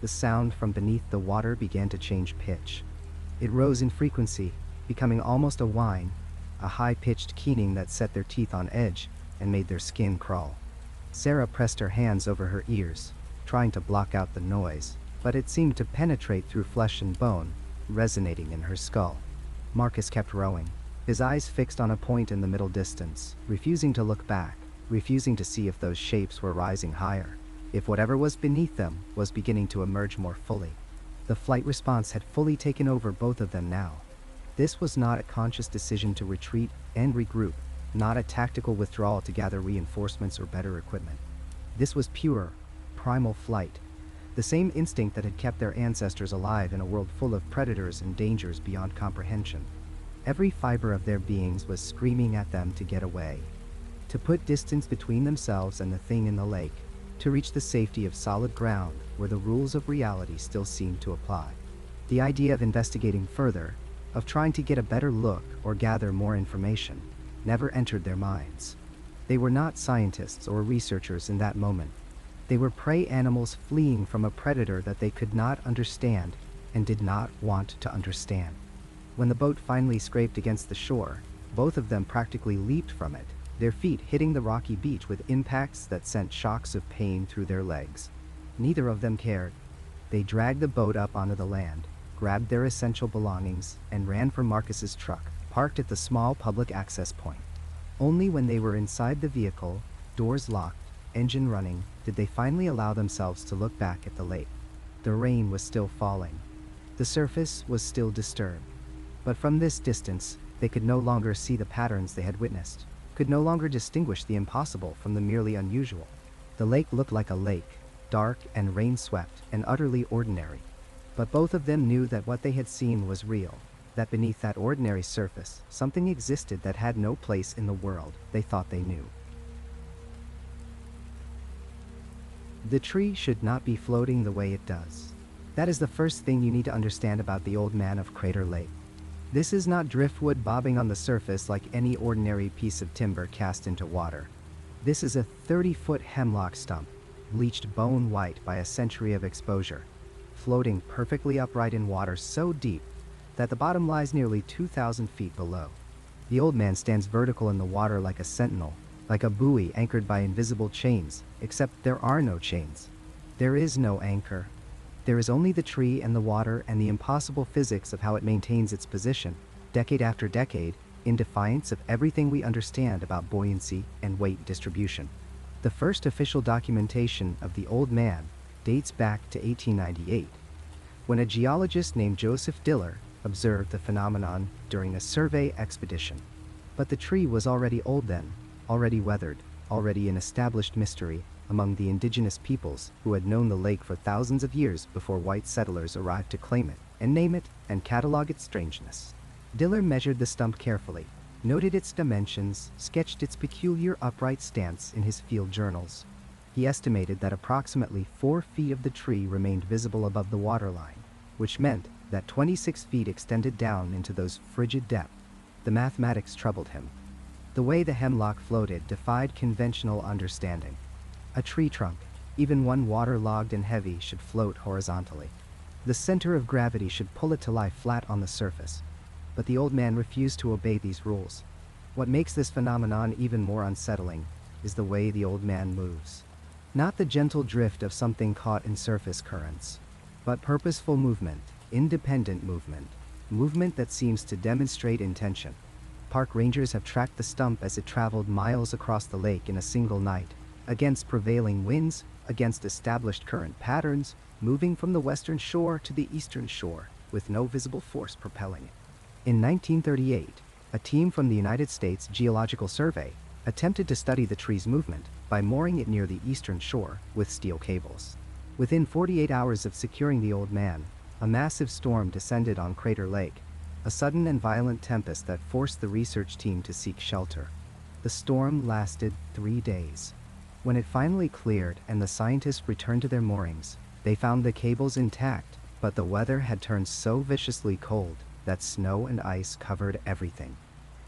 The sound from beneath the water began to change pitch. It rose in frequency, becoming almost a whine, a high-pitched keening that set their teeth on edge and made their skin crawl. Sarah pressed her hands over her ears, trying to block out the noise, but it seemed to penetrate through flesh and bone, resonating in her skull. Marcus kept rowing, his eyes fixed on a point in the middle distance, refusing to look back, refusing to see if those shapes were rising higher, if whatever was beneath them was beginning to emerge more fully. The flight response had fully taken over both of them now. This was not a conscious decision to retreat and regroup, not a tactical withdrawal to gather reinforcements or better equipment. This was pure, primal flight, the same instinct that had kept their ancestors alive in a world full of predators and dangers beyond comprehension. Every fiber of their beings was screaming at them to get away, to put distance between themselves and the thing in the lake, to reach the safety of solid ground where the rules of reality still seemed to apply. The idea of investigating further, of trying to get a better look or gather more information, never entered their minds. They were not scientists or researchers in that moment. They were prey animals fleeing from a predator that they could not understand and did not want to understand. When the boat finally scraped against the shore, both of them practically leaped from it, their feet hitting the rocky beach with impacts that sent shocks of pain through their legs. Neither of them cared. They dragged the boat up onto the land, grabbed their essential belongings, and ran for Marcus's truck, parked at the small public access point. Only when they were inside the vehicle, doors locked, engine running, did they finally allow themselves to look back at the lake. The rain was still falling. The surface was still disturbed. But from this distance, they could no longer see the patterns they had witnessed, could no longer distinguish the impossible from the merely unusual. The lake looked like a lake, dark and rain-swept and utterly ordinary. But both of them knew that what they had seen was real, that beneath that ordinary surface, something existed that had no place in the world they thought they knew. The tree should not be floating the way it does. That is the first thing you need to understand about the Old Man of Crater Lake. This is not driftwood bobbing on the surface like any ordinary piece of timber cast into water. This is a 30-foot hemlock stump, bleached bone white by a century of exposure, floating perfectly upright in water so deep that the bottom lies nearly 2,000 feet below. The old man stands vertical in the water like a sentinel, like a buoy anchored by invisible chains, except there are no chains. There is no anchor. There is only the tree and the water and the impossible physics of how it maintains its position, decade after decade, in defiance of everything we understand about buoyancy and weight distribution. The first official documentation of the old man dates back to 1898, when a geologist named Joseph Diller observed the phenomenon during a survey expedition. But the tree was already old then, already weathered, already an established mystery among the indigenous peoples who had known the lake for thousands of years before white settlers arrived to claim it and name it and catalog its strangeness. Diller measured the stump carefully, noted its dimensions, sketched its peculiar upright stance in his field journals. He estimated that approximately 4 feet of the tree remained visible above the waterline, which meant that 26 feet extended down into those frigid depths. The mathematics troubled him. The way the hemlock floated defied conventional understanding. A tree trunk, even one waterlogged and heavy, should float horizontally. The center of gravity should pull it to lie flat on the surface. But the old man refused to obey these rules. What makes this phenomenon even more unsettling is the way the old man moves. Not the gentle drift of something caught in surface currents, but purposeful movement, independent movement, movement that seems to demonstrate intention. Park rangers have tracked the stump as it traveled miles across the lake in a single night, against prevailing winds, against established current patterns, moving from the western shore to the eastern shore, with no visible force propelling it. In 1938, a team from the United States Geological Survey attempted to study the tree's movement by mooring it near the eastern shore with steel cables. Within 48 hours of securing the old man, a massive storm descended on Crater Lake, a sudden and violent tempest that forced the research team to seek shelter. The storm lasted 3 days. When it finally cleared and the scientists returned to their moorings, they found the cables intact, but the weather had turned so viciously cold that snow and ice covered everything.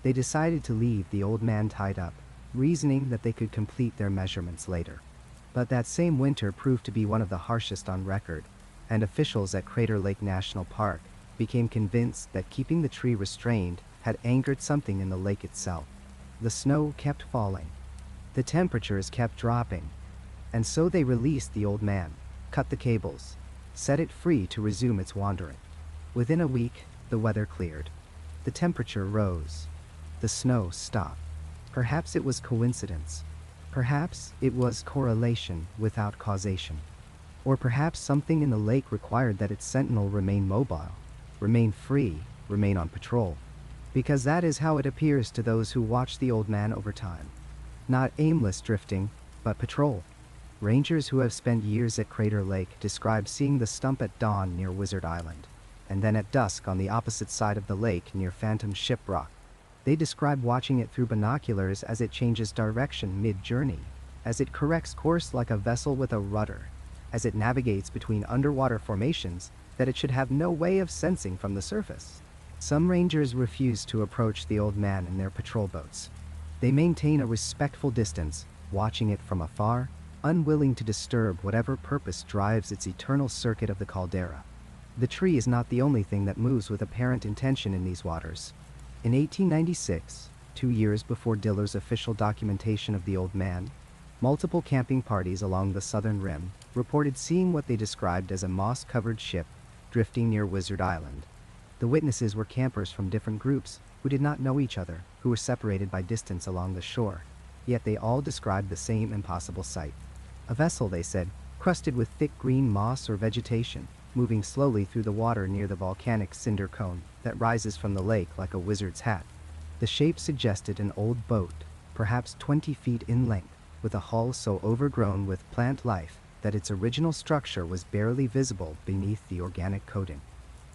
They decided to leave the old man tied up, reasoning that they could complete their measurements later. But that same winter proved to be one of the harshest on record, and officials at Crater Lake National Park became convinced that keeping the tree restrained had angered something in the lake itself. The snow kept falling. The temperatures kept dropping. And so they released the old man, cut the cables, set it free to resume its wandering. Within a week, the weather cleared. The temperature rose. The snow stopped. Perhaps it was coincidence. Perhaps it was correlation without causation. Or perhaps something in the lake required that its sentinel remain mobile, remain free, remain on patrol. Because that is how it appears to those who watch the old man over time. Not aimless drifting, but patrol. Rangers who have spent years at Crater Lake describe seeing the stump at dawn near Wizard Island, and then at dusk on the opposite side of the lake near Phantom Ship Rock. They describe watching it through binoculars as it changes direction mid-journey, as it corrects course like a vessel with a rudder, as it navigates between underwater formations that it should have no way of sensing from the surface. Some rangers refuse to approach the old man in their patrol boats. They maintain a respectful distance, watching it from afar, unwilling to disturb whatever purpose drives its eternal circuit of the caldera. The tree is not the only thing that moves with apparent intention in these waters. In 1896, 2 years before Diller's official documentation of the old man, multiple camping parties along the southern rim reported seeing what they described as a moss-covered ship drifting near Wizard Island. The witnesses were campers from different groups who did not know each other, who were separated by distance along the shore, yet they all described the same impossible sight. A vessel, they said, crusted with thick green moss or vegetation, moving slowly through the water near the volcanic cinder cone that rises from the lake like a wizard's hat. The shape suggested an old boat, perhaps 20 feet in length, with a hull so overgrown with plant life that its original structure was barely visible beneath the organic coating.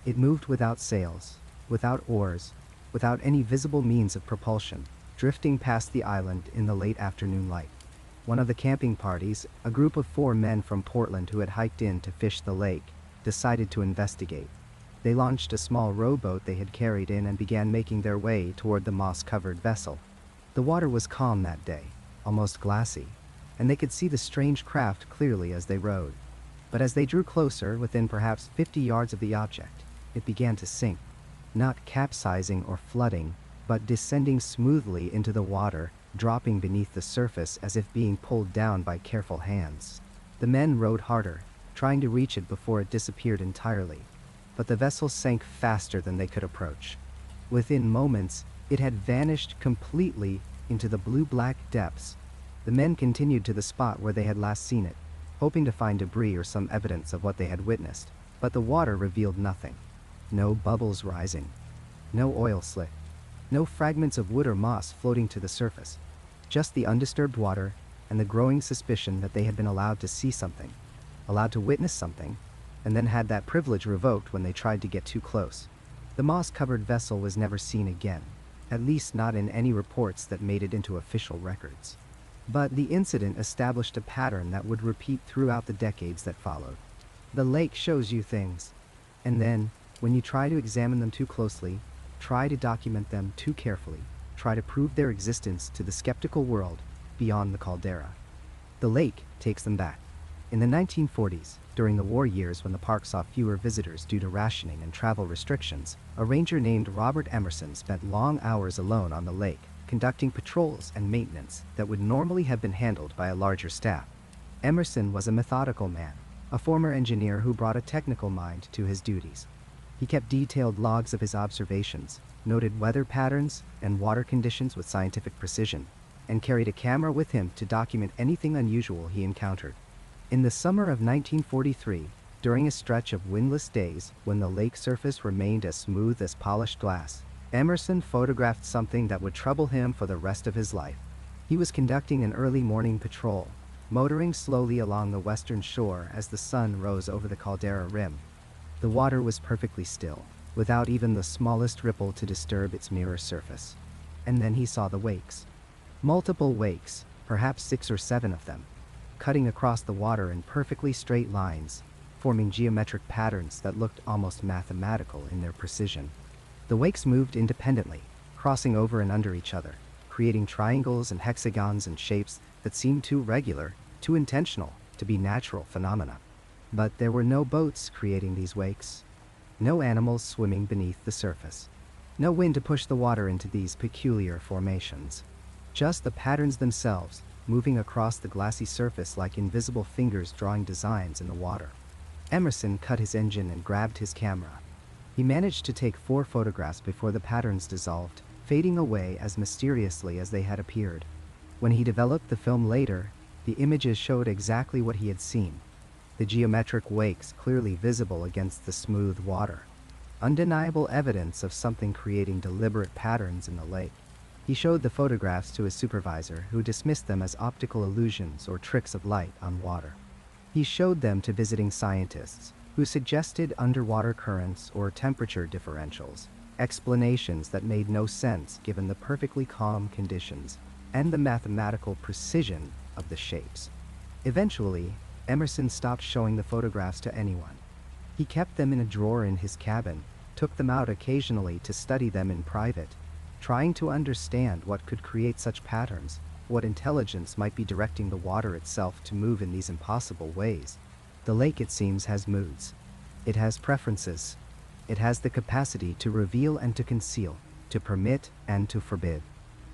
It moved without sails, without oars, without any visible means of propulsion, drifting past the island in the late afternoon light. One of the camping parties, a group of 4 men from Portland who had hiked in to fish the lake, decided to investigate. They launched a small rowboat they had carried in and began making their way toward the moss-covered vessel. The water was calm that day, almost glassy, and they could see the strange craft clearly as they rowed. But as they drew closer, within perhaps 50 yards of the object, it began to sink. Not capsizing or flooding, but descending smoothly into the water, dropping beneath the surface as if being pulled down by careful hands. The men rowed harder, trying to reach it before it disappeared entirely. But the vessel sank faster than they could approach. Within moments, it had vanished completely into the blue-black depths. The men continued to the spot where they had last seen it, hoping to find debris or some evidence of what they had witnessed, but the water revealed nothing. No bubbles rising. No oil slick. No fragments of wood or moss floating to the surface. Just the undisturbed water and the growing suspicion that they had been allowed to see something, allowed to witness something, and then had that privilege revoked when they tried to get too close. The moss-covered vessel was never seen again, at least not in any reports that made it into official records. But the incident established a pattern that would repeat throughout the decades that followed. The lake shows you things, and then, when you try to examine them too closely, try to document them too carefully, try to prove their existence to the skeptical world beyond the caldera, the lake takes them back. In the 1940s, during the war years when the park saw fewer visitors due to rationing and travel restrictions, a ranger named Robert Emerson spent long hours alone on the lake, conducting patrols and maintenance that would normally have been handled by a larger staff. Emerson was a methodical man, a former engineer who brought a technical mind to his duties. He kept detailed logs of his observations, noted weather patterns and water conditions with scientific precision, and carried a camera with him to document anything unusual he encountered. In the summer of 1943, during a stretch of windless days when the lake surface remained as smooth as polished glass, Emerson photographed something that would trouble him for the rest of his life. He was conducting an early morning patrol, motoring slowly along the western shore as the sun rose over the caldera rim. The water was perfectly still, without even the smallest ripple to disturb its mirror surface. And then he saw the wakes. Multiple wakes, perhaps 6 or 7 of them, cutting across the water in perfectly straight lines, forming geometric patterns that looked almost mathematical in their precision. The wakes moved independently, crossing over and under each other, creating triangles and hexagons and shapes that seemed too regular, too intentional to be natural phenomena. But there were no boats creating these wakes, no animals swimming beneath the surface, no wind to push the water into these peculiar formations. Just the patterns themselves, moving across the glassy surface like invisible fingers drawing designs in the water. Emerson cut his engine and grabbed his camera. He managed to take 4 photographs before the patterns dissolved, fading away as mysteriously as they had appeared. When he developed the film later, the images showed exactly what he had seen. The geometric wakes clearly visible against the smooth water. Undeniable evidence of something creating deliberate patterns in the lake. He showed the photographs to his supervisor, who dismissed them as optical illusions or tricks of light on water. He showed them to visiting scientists, who suggested underwater currents or temperature differentials, explanations that made no sense given the perfectly calm conditions and the mathematical precision of the shapes. Eventually, Emerson stopped showing the photographs to anyone. He kept them in a drawer in his cabin, took them out occasionally to study them in private, trying to understand what could create such patterns, what intelligence might be directing the water itself to move in these impossible ways. The lake, it seems, has moods. It has preferences. It has the capacity to reveal and to conceal, to permit and to forbid.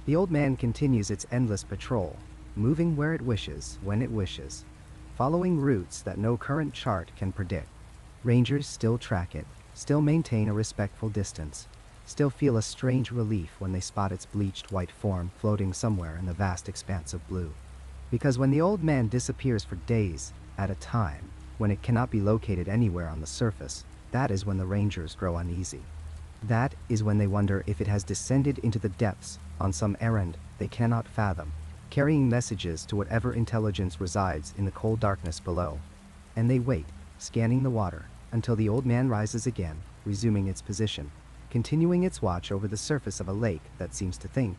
The old man continues its endless patrol, moving where it wishes, when it wishes, following routes that no current chart can predict. Rangers still track it, still maintain a respectful distance, still feel a strange relief when they spot its bleached white form floating somewhere in the vast expanse of blue. Because when the old man disappears for days at a time, when it cannot be located anywhere on the surface, that is when the rangers grow uneasy. That is when they wonder if it has descended into the depths on some errand they cannot fathom, carrying messages to whatever intelligence resides in the cold darkness below. And they wait, scanning the water, until the old man rises again, resuming its position, continuing its watch over the surface of a lake that seems to think,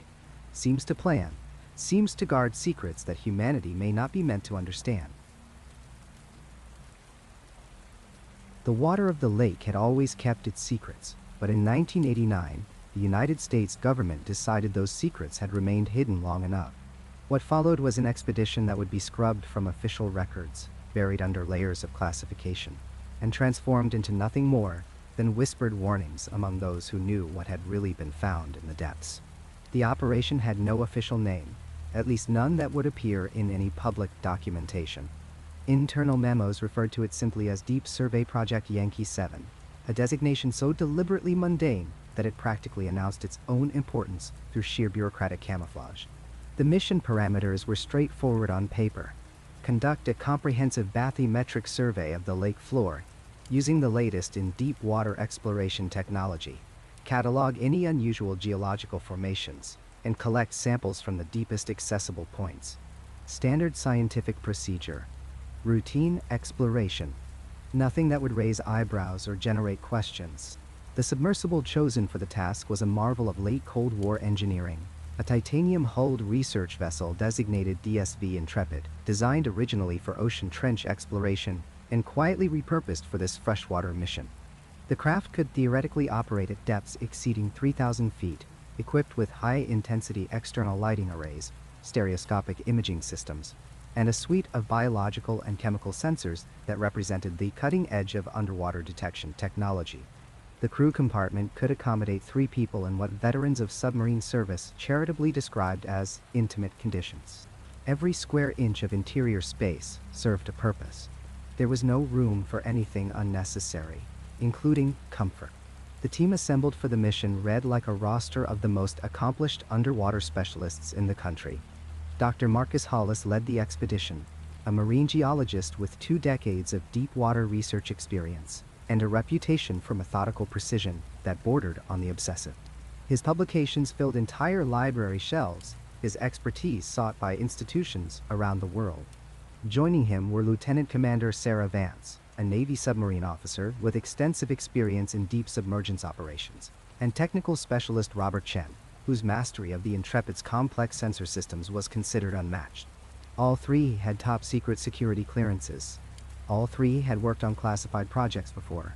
seems to plan, seems to guard secrets that humanity may not be meant to understand. The water of the lake had always kept its secrets, but in 1989, the United States government decided those secrets had remained hidden long enough. What followed was an expedition that would be scrubbed from official records, buried under layers of classification, and transformed into nothing more then whispered warnings among those who knew what had really been found in the depths. The operation had no official name, at least none that would appear in any public documentation. Internal memos referred to it simply as Deep Survey Project Yankee 7, a designation so deliberately mundane that it practically announced its own importance through sheer bureaucratic camouflage. The mission parameters were straightforward on paper. Conduct a comprehensive bathymetric survey of the lake floor, using the latest in deep water exploration technology. Catalog any unusual geological formations, and collect samples from the deepest accessible points. Standard scientific procedure. Routine exploration. Nothing that would raise eyebrows or generate questions. The submersible chosen for the task was a marvel of late Cold War engineering, a titanium-hulled research vessel designated DSV Intrepid, designed originally for ocean trench exploration and quietly repurposed for this freshwater mission. The craft could theoretically operate at depths exceeding 3,000 feet, equipped with high-intensity external lighting arrays, stereoscopic imaging systems, and a suite of biological and chemical sensors that represented the cutting edge of underwater detection technology. The crew compartment could accommodate 3 people in what veterans of submarine service charitably described as intimate conditions. Every square inch of interior space served a purpose. There was no room for anything unnecessary, including comfort. The team assembled for the mission read like a roster of the most accomplished underwater specialists in the country. Dr. Marcus Hollis led the expedition, a marine geologist with 2 decades of deep water research experience and a reputation for methodical precision that bordered on the obsessive. His publications filled entire library shelves, his expertise sought by institutions around the world. Joining him were Lieutenant Commander Sarah Vance, a Navy submarine officer with extensive experience in deep submergence operations, and technical specialist Robert Chen, whose mastery of the Intrepid's complex sensor systems was considered unmatched. All 3 had top-secret security clearances. All 3 had worked on classified projects before.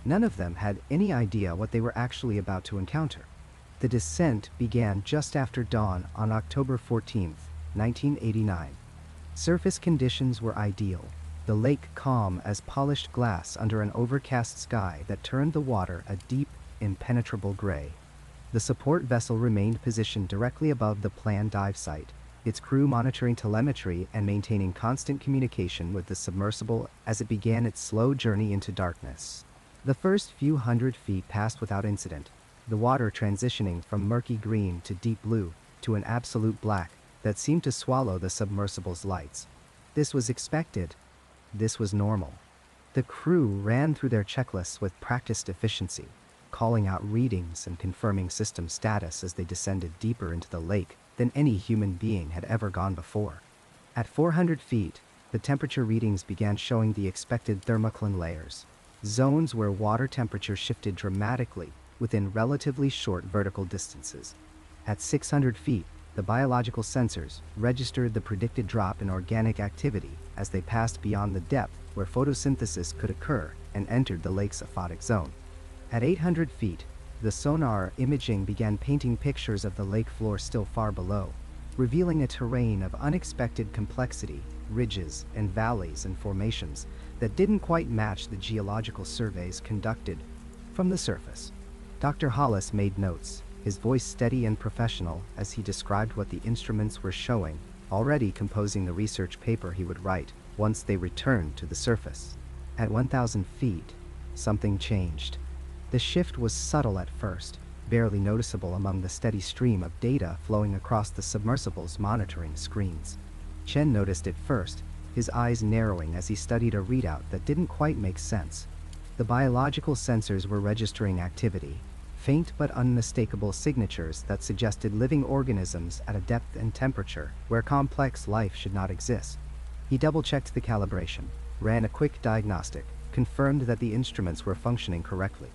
None of them had any idea what they were actually about to encounter. The descent began just after dawn on October 14, 1989. Surface conditions were ideal, the lake calm as polished glass under an overcast sky that turned the water a deep, impenetrable gray. The support vessel remained positioned directly above the planned dive site, its crew monitoring telemetry and maintaining constant communication with the submersible as it began its slow journey into darkness. The first few hundred feet passed without incident, the water transitioning from murky green to deep blue to an absolute black that seemed to swallow the submersible's lights. This was expected. This was normal. The crew ran through their checklists with practiced efficiency, calling out readings and confirming system status as they descended deeper into the lake than any human being had ever gone before. At 400 feet, the temperature readings began showing the expected thermocline layers, zones where water temperature shifted dramatically within relatively short vertical distances. At 600 feet, the biological sensors registered the predicted drop in organic activity as they passed beyond the depth where photosynthesis could occur and entered the lake's aphotic zone. At 800 feet, the sonar imaging began painting pictures of the lake floor still far below, revealing a terrain of unexpected complexity, ridges and valleys and formations that didn't quite match the geological surveys conducted from the surface. Dr. Hollis made notes, his voice steady and professional as he described what the instruments were showing, already composing the research paper he would write once they returned to the surface. At 1,000 feet, something changed. The shift was subtle at first, barely noticeable among the steady stream of data flowing across the submersible's monitoring screens. Chen noticed it first, his eyes narrowing as he studied a readout that didn't quite make sense. The biological sensors were registering activity, faint but unmistakable signatures that suggested living organisms at a depth and temperature where complex life should not exist. He double-checked the calibration, ran a quick diagnostic, confirmed that the instruments were functioning correctly.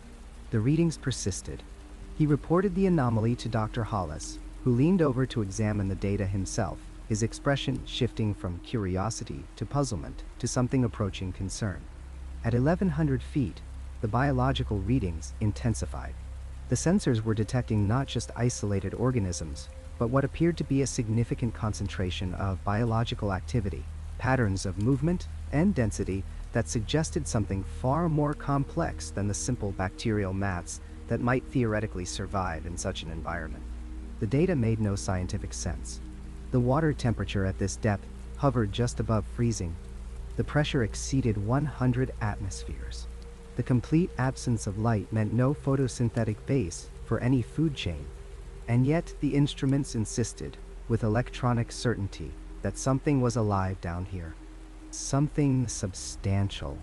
The readings persisted. He reported the anomaly to Dr. Hollis, who leaned over to examine the data himself, his expression shifting from curiosity to puzzlement to something approaching concern. At 1,100 feet, the biological readings intensified. The sensors were detecting not just isolated organisms, but what appeared to be a significant concentration of biological activity, patterns of movement and density that suggested something far more complex than the simple bacterial mats that might theoretically survive in such an environment. The data made no scientific sense. The water temperature at this depth hovered just above freezing. The pressure exceeded 100 atmospheres. The complete absence of light meant no photosynthetic base for any food chain. And yet the instruments insisted, with electronic certainty, that something was alive down here. Something substantial.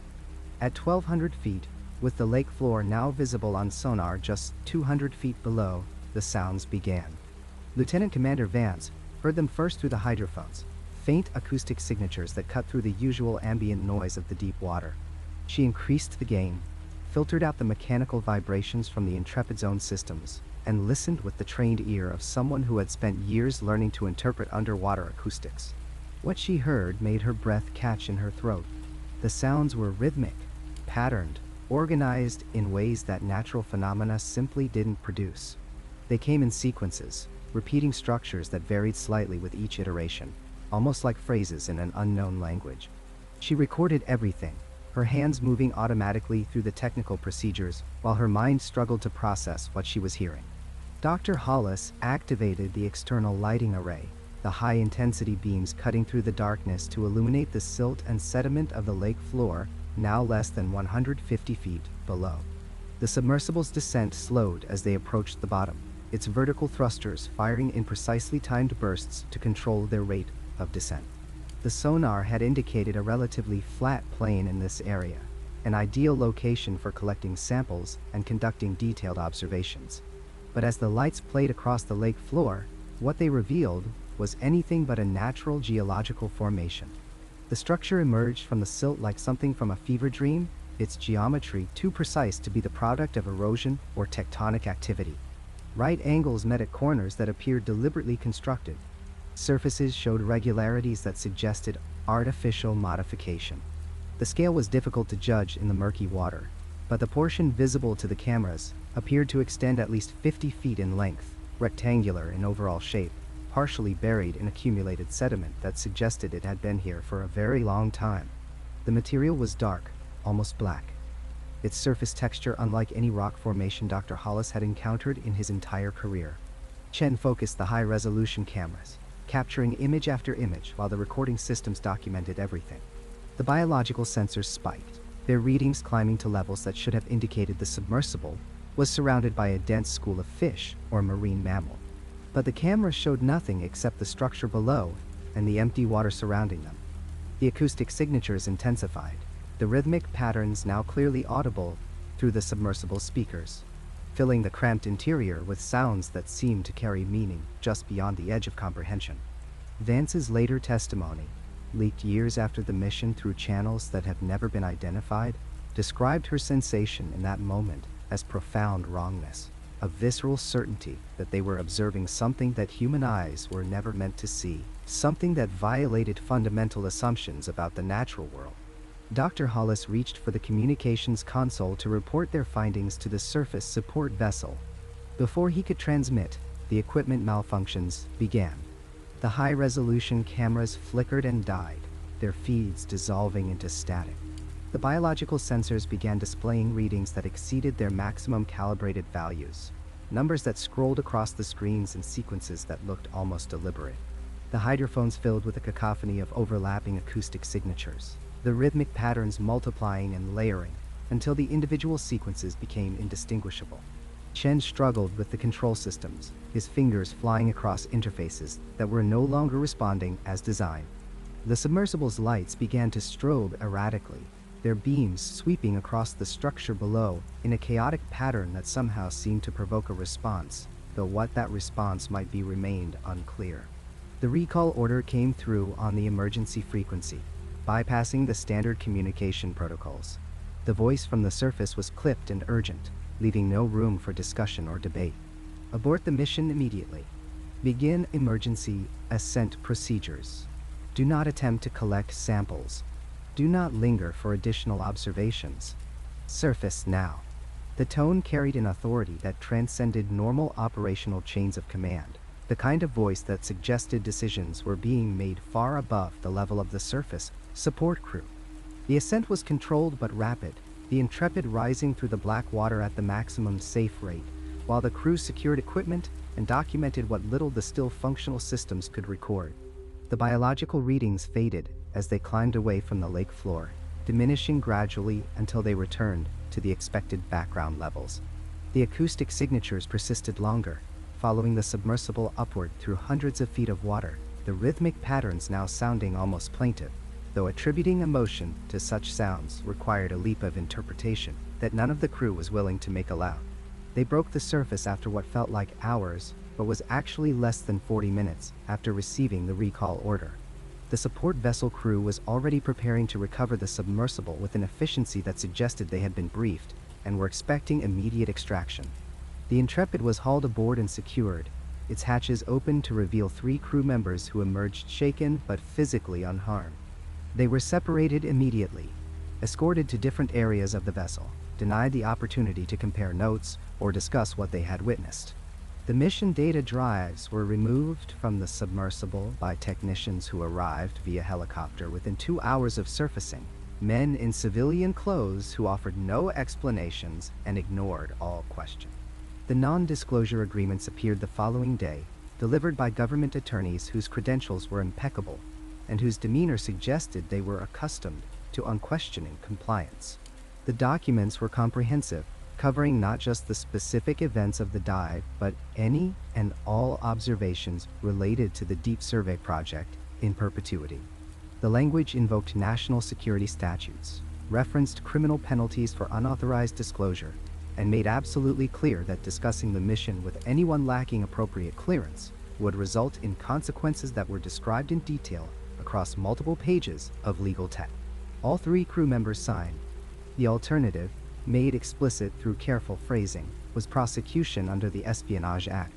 At 1,200 feet, with the lake floor now visible on sonar just 200 feet below, the sounds began. Lieutenant Commander Vance heard them first through the hydrophones, faint acoustic signatures that cut through the usual ambient noise of the deep water. She increased the gain, filtered out the mechanical vibrations from the Intrepid's own systems, and listened with the trained ear of someone who had spent years learning to interpret underwater acoustics. What she heard made her breath catch in her throat. The sounds were rhythmic, patterned, organized in ways that natural phenomena simply didn't produce. They came in sequences, repeating structures that varied slightly with each iteration, almost like phrases in an unknown language. She recorded everything, her hands moving automatically through the technical procedures while her mind struggled to process what she was hearing. Dr. Hollis activated the external lighting array, the high-intensity beams cutting through the darkness to illuminate the silt and sediment of the lake floor, now less than 150 feet below. The submersible's descent slowed as they approached the bottom, its vertical thrusters firing in precisely timed bursts to control their rate of descent. The sonar had indicated a relatively flat plain in this area, an ideal location for collecting samples and conducting detailed observations. But as the lights played across the lake floor, what they revealed was anything but a natural geological formation. The structure emerged from the silt like something from a fever dream, its geometry too precise to be the product of erosion or tectonic activity. Right angles met at corners that appeared deliberately constructed. Surfaces showed regularities that suggested artificial modification. The scale was difficult to judge in the murky water, but the portion visible to the cameras appeared to extend at least 50 feet in length, rectangular in overall shape, partially buried in accumulated sediment that suggested it had been here for a very long time. The material was dark, almost black. Its surface texture unlike any rock formation Dr. Hollis had encountered in his entire career. Chen focused the high-resolution cameras, capturing image after image while the recording systems documented everything. The biological sensors spiked, their readings climbing to levels that should have indicated the submersible was surrounded by a dense school of fish or marine mammal. But the cameras showed nothing except the structure below and the empty water surrounding them. The acoustic signatures intensified, the rhythmic patterns now clearly audible through the submersible speakers, filling the cramped interior with sounds that seemed to carry meaning just beyond the edge of comprehension. Vance's later testimony, leaked years after the mission through channels that have never been identified, described her sensation in that moment as profound wrongness, a visceral certainty that they were observing something that human eyes were never meant to see, something that violated fundamental assumptions about the natural world. Dr. Hollis reached for the communications console to report their findings to the surface support vessel. Before he could transmit, the equipment malfunctions began. The high-resolution cameras flickered and died, their feeds dissolving into static. The biological sensors began displaying readings that exceeded their maximum calibrated values, numbers that scrolled across the screens in sequences that looked almost deliberate. The hydrophones filled with a cacophony of overlapping acoustic signatures, the rhythmic patterns multiplying and layering until the individual sequences became indistinguishable. Chen struggled with the control systems, his fingers flying across interfaces that were no longer responding as designed. The submersible's lights began to strobe erratically, their beams sweeping across the structure below in a chaotic pattern that somehow seemed to provoke a response, though what that response might be remained unclear. The recall order came through on the emergency frequency, bypassing the standard communication protocols. The voice from the surface was clipped and urgent, leaving no room for discussion or debate. Abort the mission immediately. Begin emergency ascent procedures. Do not attempt to collect samples. Do not linger for additional observations. Surface now. The tone carried an authority that transcended normal operational chains of command, the kind of voice that suggested decisions were being made far above the level of the surface support crew. The ascent was controlled but rapid, the Intrepid rising through the black water at the maximum safe rate, while the crew secured equipment and documented what little the still functional systems could record. The biological readings faded as they climbed away from the lake floor, diminishing gradually until they returned to the expected background levels. The acoustic signatures persisted longer, following the submersible upward through hundreds of feet of water, the rhythmic patterns now sounding almost plaintive, though attributing emotion to such sounds required a leap of interpretation that none of the crew was willing to make aloud. They broke the surface after what felt like hours, but was actually less than 40 minutes after receiving the recall order. The support vessel crew was already preparing to recover the submersible with an efficiency that suggested they had been briefed and were expecting immediate extraction. The Intrepid was hauled aboard and secured, its hatches opened to reveal 3 crew members who emerged shaken but physically unharmed. They were separated immediately, escorted to different areas of the vessel, denied the opportunity to compare notes or discuss what they had witnessed. The mission data drives were removed from the submersible by technicians who arrived via helicopter within 2 hours of surfacing, men in civilian clothes who offered no explanations and ignored all questions. The non-disclosure agreements appeared the following day, delivered by government attorneys whose credentials were impeccable and whose demeanor suggested they were accustomed to unquestioning compliance. The documents were comprehensive, covering not just the specific events of the dive, but any and all observations related to the Deep Survey Project in perpetuity. The language invoked national security statutes, referenced criminal penalties for unauthorized disclosure, and made absolutely clear that discussing the mission with anyone lacking appropriate clearance would result in consequences that were described in detail across multiple pages of legal text. All 3 crew members signed. The alternative, made explicit through careful phrasing, was prosecution under the Espionage Act.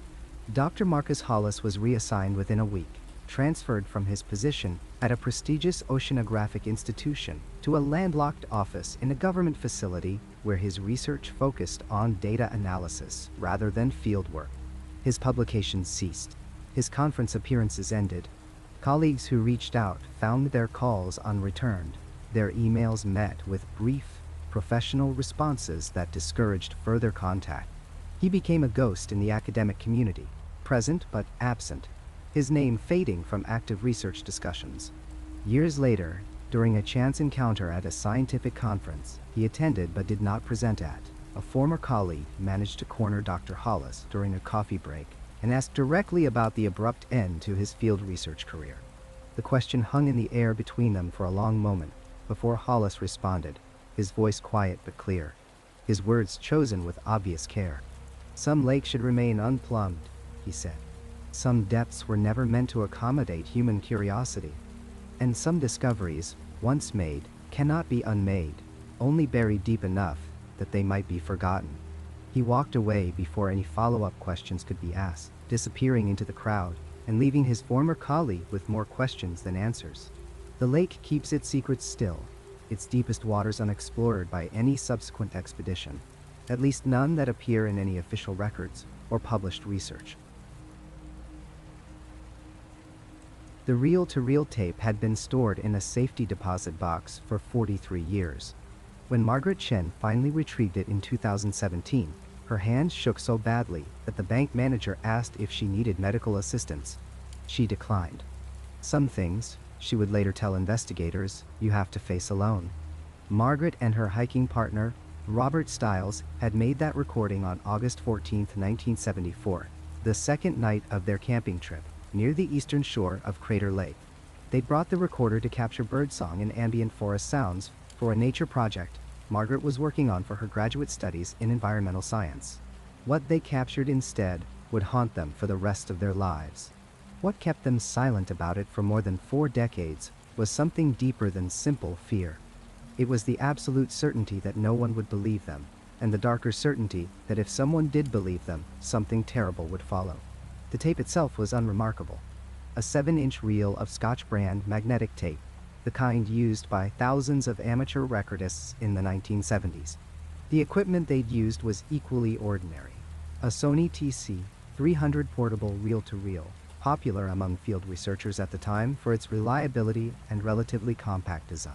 Dr. Marcus Hollis was reassigned within a week, transferred from his position at a prestigious oceanographic institution to a landlocked office in a government facility where his research focused on data analysis rather than fieldwork. His publications ceased. His conference appearances ended. Colleagues who reached out found their calls unreturned, their emails met with brief, professional responses that discouraged further contact. He became a ghost in the academic community, present but absent, his name fading from active research discussions. Years later, during a chance encounter at a scientific conference he attended but did not present at, a former colleague managed to corner Dr. Hollis during a coffee break and asked directly about the abrupt end to his field research career. The question hung in the air between them for a long moment before Hollis responded, his voice quiet but clear, his words chosen with obvious care. "Some lakes should remain unplumbed," he said. "Some depths were never meant to accommodate human curiosity. And some discoveries, once made, cannot be unmade, only buried deep enough that they might be forgotten." He walked away before any follow-up questions could be asked, disappearing into the crowd and leaving his former colleague with more questions than answers. The lake keeps its secrets still, its deepest waters unexplored by any subsequent expedition, at least none that appear in any official records or published research. The reel-to-reel tape had been stored in a safety deposit box for 43 years. When Margaret Chen finally retrieved it in 2017, her hands shook so badly that the bank manager asked if she needed medical assistance. She declined. "Some things," she would later tell investigators, "you have to face alone." Margaret and her hiking partner, Robert Stiles, had made that recording on August 14, 1974, the second night of their camping trip, near the eastern shore of Crater Lake. They'd brought the recorder to capture birdsong and ambient forest sounds for a nature project Margaret was working on for her graduate studies in environmental science. What they captured instead would haunt them for the rest of their lives. What kept them silent about it for more than 4 decades was something deeper than simple fear. It was the absolute certainty that no one would believe them, and the darker certainty that if someone did believe them, something terrible would follow. The tape itself was unremarkable. A 7-inch reel of Scotch brand magnetic tape, the kind used by thousands of amateur recordists in the 1970s. The equipment they'd used was equally ordinary. A Sony TC-300 portable reel-to-reel, popular among field researchers at the time for its reliability and relatively compact design.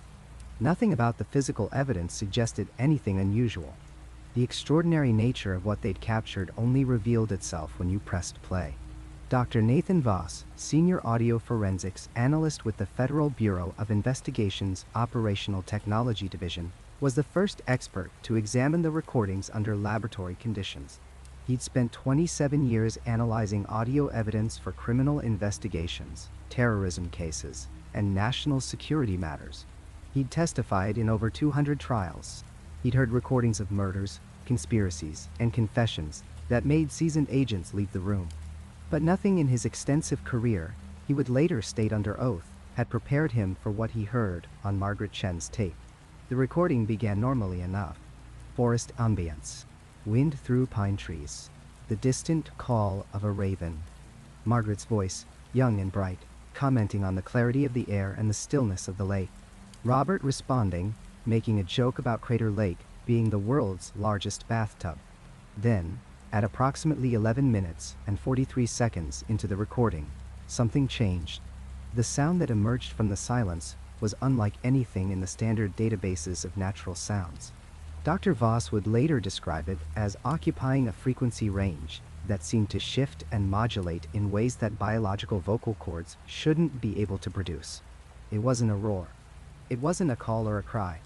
Nothing about the physical evidence suggested anything unusual. The extraordinary nature of what they'd captured only revealed itself when you pressed play. Dr. Nathan Voss, Senior Audio Forensics Analyst with the Federal Bureau of Investigation's Operational Technology Division, was the first expert to examine the recordings under laboratory conditions. He'd spent 27 years analyzing audio evidence for criminal investigations, terrorism cases, and national security matters. He'd testified in over 200 trials. He'd heard recordings of murders, conspiracies, and confessions that made seasoned agents leave the room. But nothing in his extensive career, he would later state under oath, had prepared him for what he heard on Margaret Chen's tape. The recording began normally enough. Forest ambience. Wind through pine trees. The distant call of a raven. Margaret's voice, young and bright, commenting on the clarity of the air and the stillness of the lake. Robert responding, making a joke about Crater Lake being the world's largest bathtub. Then, at approximately 11 minutes and 43 seconds into the recording, something changed. The sound that emerged from the silence was unlike anything in the standard databases of natural sounds. Dr. Voss would later describe it as occupying a frequency range that seemed to shift and modulate in ways that biological vocal cords shouldn't be able to produce. It wasn't a roar. It wasn't a call or a cry.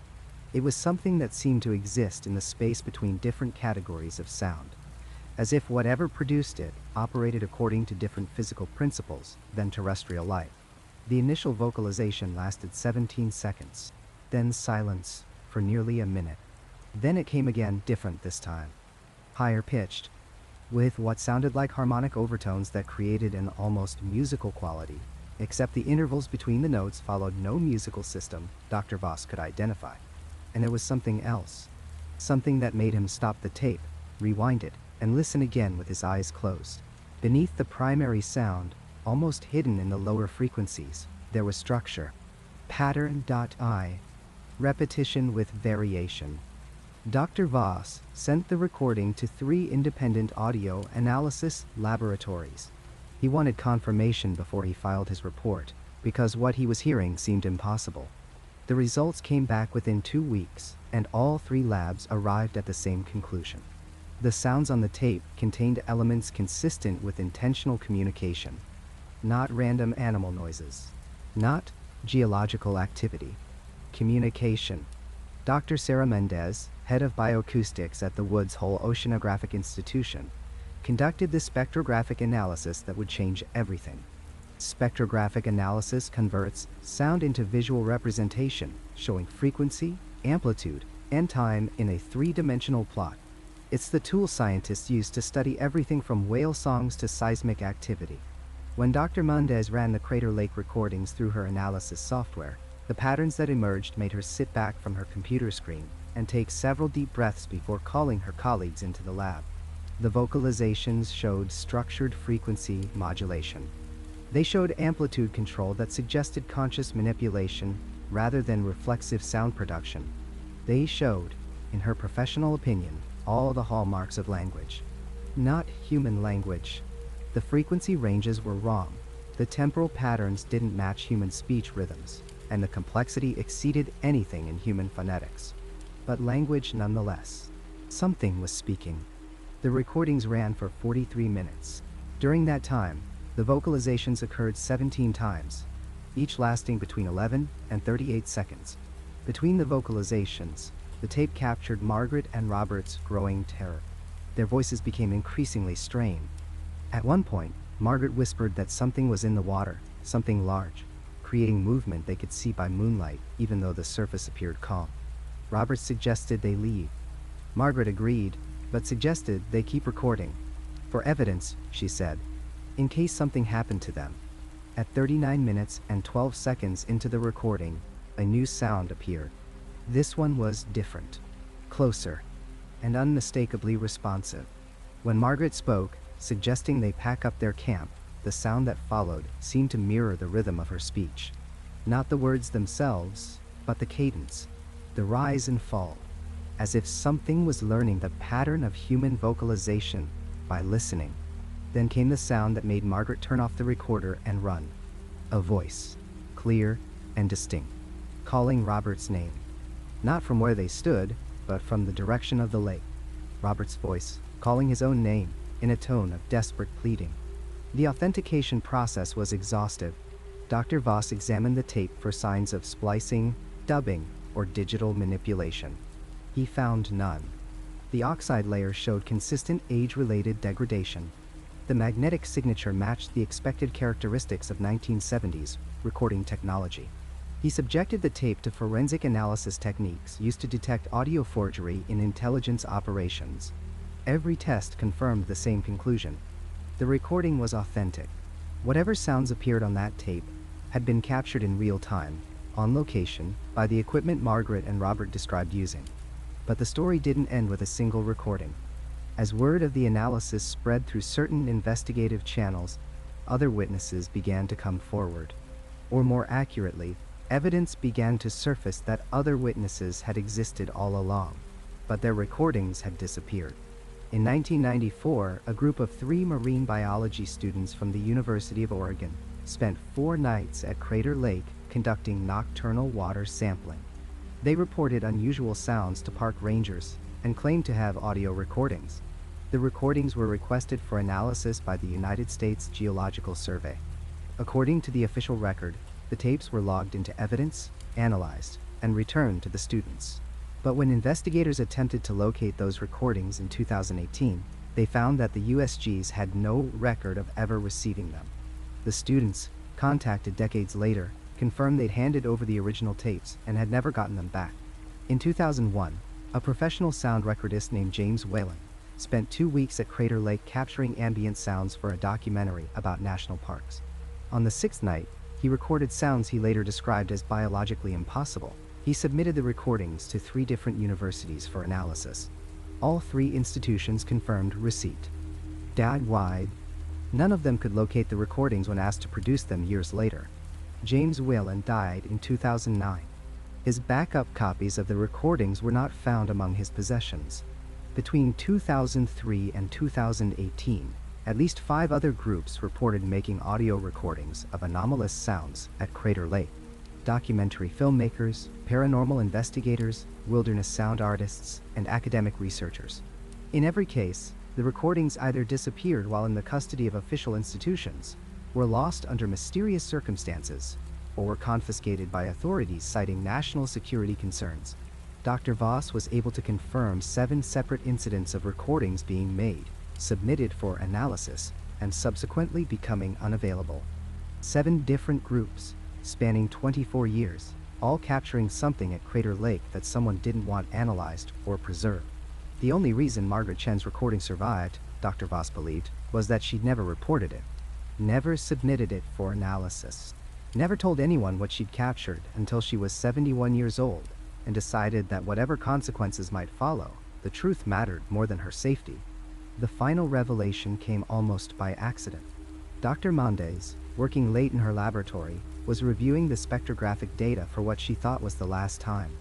It was something that seemed to exist in the space between different categories of sound, as if whatever produced it operated according to different physical principles than terrestrial life. The initial vocalization lasted 17 seconds, then silence for nearly a minute. Then it came again, different this time. Higher pitched, with what sounded like harmonic overtones that created an almost musical quality, except the intervals between the notes followed no musical system Dr. Voss could identify. And there was something else. Something that made him stop the tape, rewind it, and listen again with his eyes closed. Beneath the primary sound, almost hidden in the lower frequencies, there was structure. Pattern.I. Repetition with variation. Dr. Voss sent the recording to 3 independent audio analysis laboratories. He wanted confirmation before he filed his report, because what he was hearing seemed impossible. The results came back within 2 weeks, and all 3 labs arrived at the same conclusion. The sounds on the tape contained elements consistent with intentional communication, not random animal noises, not geological activity. Communication. Dr. Sarah Mendez, head of bioacoustics at the Woods Hole Oceanographic Institution, conducted the spectrographic analysis that would change everything. Spectrographic analysis converts sound into visual representation, showing frequency, amplitude, and time in a 3-dimensional plot. It's the tool scientists use to study everything from whale songs to seismic activity. When Dr. Mendez ran the Crater Lake recordings through her analysis software, the patterns that emerged made her sit back from her computer screen and take several deep breaths before calling her colleagues into the lab. The vocalizations showed structured frequency modulation. They showed amplitude control that suggested conscious manipulation rather than reflexive sound production. They showed, in her professional opinion, all the hallmarks of language. Not human language. The frequency ranges were wrong. The temporal patterns didn't match human speech rhythms, and the complexity exceeded anything in human phonetics. But language nonetheless. Something was speaking. The recordings ran for 43 minutes. During that time, the vocalizations occurred 17 times, each lasting between 11 and 38 seconds. Between the vocalizations, the tape captured Margaret and Robert's growing terror. Their voices became increasingly strained. At one point, Margaret whispered that something was in the water, something large, creating movement they could see by moonlight even though the surface appeared calm. Robert suggested they leave. Margaret agreed, but suggested they keep recording. For evidence, she said, in case something happened to them. At 39 minutes and 12 seconds into the recording, a new sound appeared. This one was different, closer, and unmistakably responsive. When Margaret spoke, suggesting they pack up their camp, the sound that followed seemed to mirror the rhythm of her speech. Not the words themselves, but the cadence, the rise and fall, as if something was learning the pattern of human vocalization by listening. Then came the sound that made Margaret turn off the recorder and run. A voice, clear and distinct, calling Robert's name. Not from where they stood, but from the direction of the lake. Robert's voice, calling his own name, in a tone of desperate pleading. The authentication process was exhaustive. Dr. Voss examined the tape for signs of splicing, dubbing, or digital manipulation. He found none. The oxide layer showed consistent age-related degradation. The magnetic signature matched the expected characteristics of 1970s recording technology. He subjected the tape to forensic analysis techniques used to detect audio forgery in intelligence operations. Every test confirmed the same conclusion. The recording was authentic. Whatever sounds appeared on that tape had been captured in real time, on location, by the equipment Margaret and Robert described using. But the story didn't end with a single recording. As word of the analysis spread through certain investigative channels, other witnesses began to come forward. Or more accurately, evidence began to surface that other witnesses had existed all along, but their recordings had disappeared. In 1994, a group of 3 marine biology students from the University of Oregon spent 4 nights at Crater Lake conducting nocturnal water sampling. They reported unusual sounds to park rangers and claimed to have audio recordings. The recordings were requested for analysis by the United States Geological Survey. According to the official record, the tapes were logged into evidence, analyzed, and returned to the students. But when investigators attempted to locate those recordings in 2018, they found that the USGs had no record of ever receiving them. The students, contacted decades later, confirmed they'd handed over the original tapes and had never gotten them back. In 2001, a professional sound recordist named James Whalen spent 2 weeks at Crater Lake capturing ambient sounds for a documentary about national parks. On the 6th night, he recorded sounds he later described as biologically impossible. He submitted the recordings to 3 different universities for analysis. All 3 institutions confirmed receipt. Dad-wide, none of them could locate the recordings when asked to produce them years later. James Whalen died in 2009. His backup copies of the recordings were not found among his possessions. Between 2003 and 2018, at least 5 other groups reported making audio recordings of anomalous sounds at Crater Lake. Documentary filmmakers, paranormal investigators, wilderness sound artists, and academic researchers. In every case, the recordings either disappeared while in the custody of official institutions, were lost under mysterious circumstances, or were confiscated by authorities citing national security concerns. Dr. Voss was able to confirm 7 separate incidents of recordings being made, submitted for analysis, and subsequently becoming unavailable. 7 different groups, spanning 24 years, all capturing something at Crater Lake that someone didn't want analyzed or preserved. The only reason Margaret Chen's recording survived, Dr. Voss believed, was that she'd never reported it. Never submitted it for analysis. Never told anyone what she'd captured until she was 71 years old and decided that whatever consequences might follow, the truth mattered more than her safety. The final revelation came almost by accident. Dr. Mondes, working late in her laboratory, was reviewing the spectrographic data for what she thought was the last time.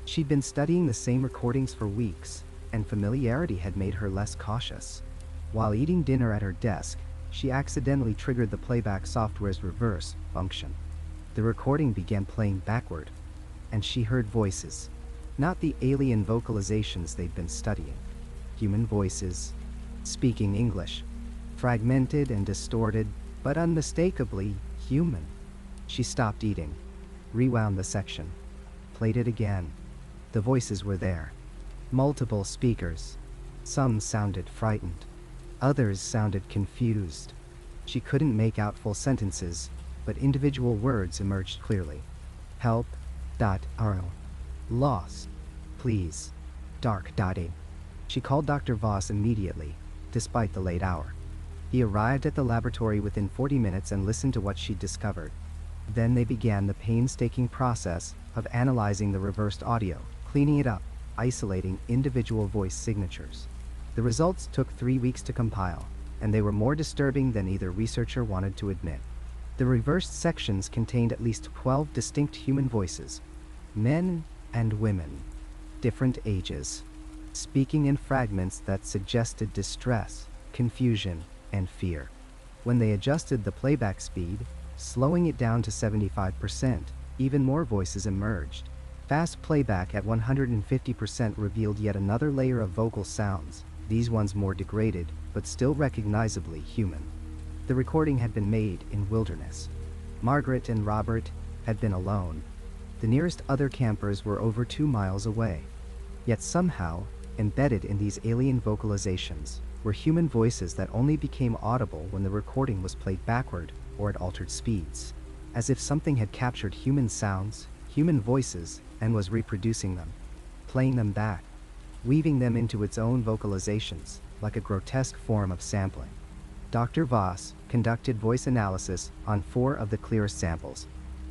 She'd been studying the same recordings for weeks, and familiarity had made her less cautious. While eating dinner at her desk, she accidentally triggered the playback software's reverse function. The recording began playing backward, and she heard voices. Not the alien vocalizations they'd been studying. Human voices, speaking English. Fragmented and distorted, but unmistakably human. She stopped eating, rewound the section, played it again. The voices were there. Multiple speakers. Some sounded frightened. Others sounded confused. She couldn't make out full sentences, but individual words emerged clearly. Help. Arrow. Lost. Please. Dark. She called Dr. Voss immediately, despite the late hour. He arrived at the laboratory within 40 minutes and listened to what she'd discovered. Then they began the painstaking process of analyzing the reversed audio, cleaning it up, isolating individual voice signatures. The results took 3 weeks to compile, and they were more disturbing than either researcher wanted to admit. The reversed sections contained at least 12 distinct human voices, men and women, different ages, speaking in fragments that suggested distress, confusion, and fear. When they adjusted the playback speed, slowing it down to 75%, even more voices emerged. Fast playback at 150% revealed yet another layer of vocal sounds, these ones more degraded, but still recognizably human. The recording had been made in wilderness. Margaret and Robert had been alone. The nearest other campers were over 2 miles away. Yet somehow, embedded in these alien vocalizations, were human voices that only became audible when the recording was played backward or at altered speeds. As if something had captured human sounds, human voices, and was reproducing them, playing them back, weaving them into its own vocalizations, like a grotesque form of sampling. Dr. Voss conducted voice analysis on 4 of the clearest samples.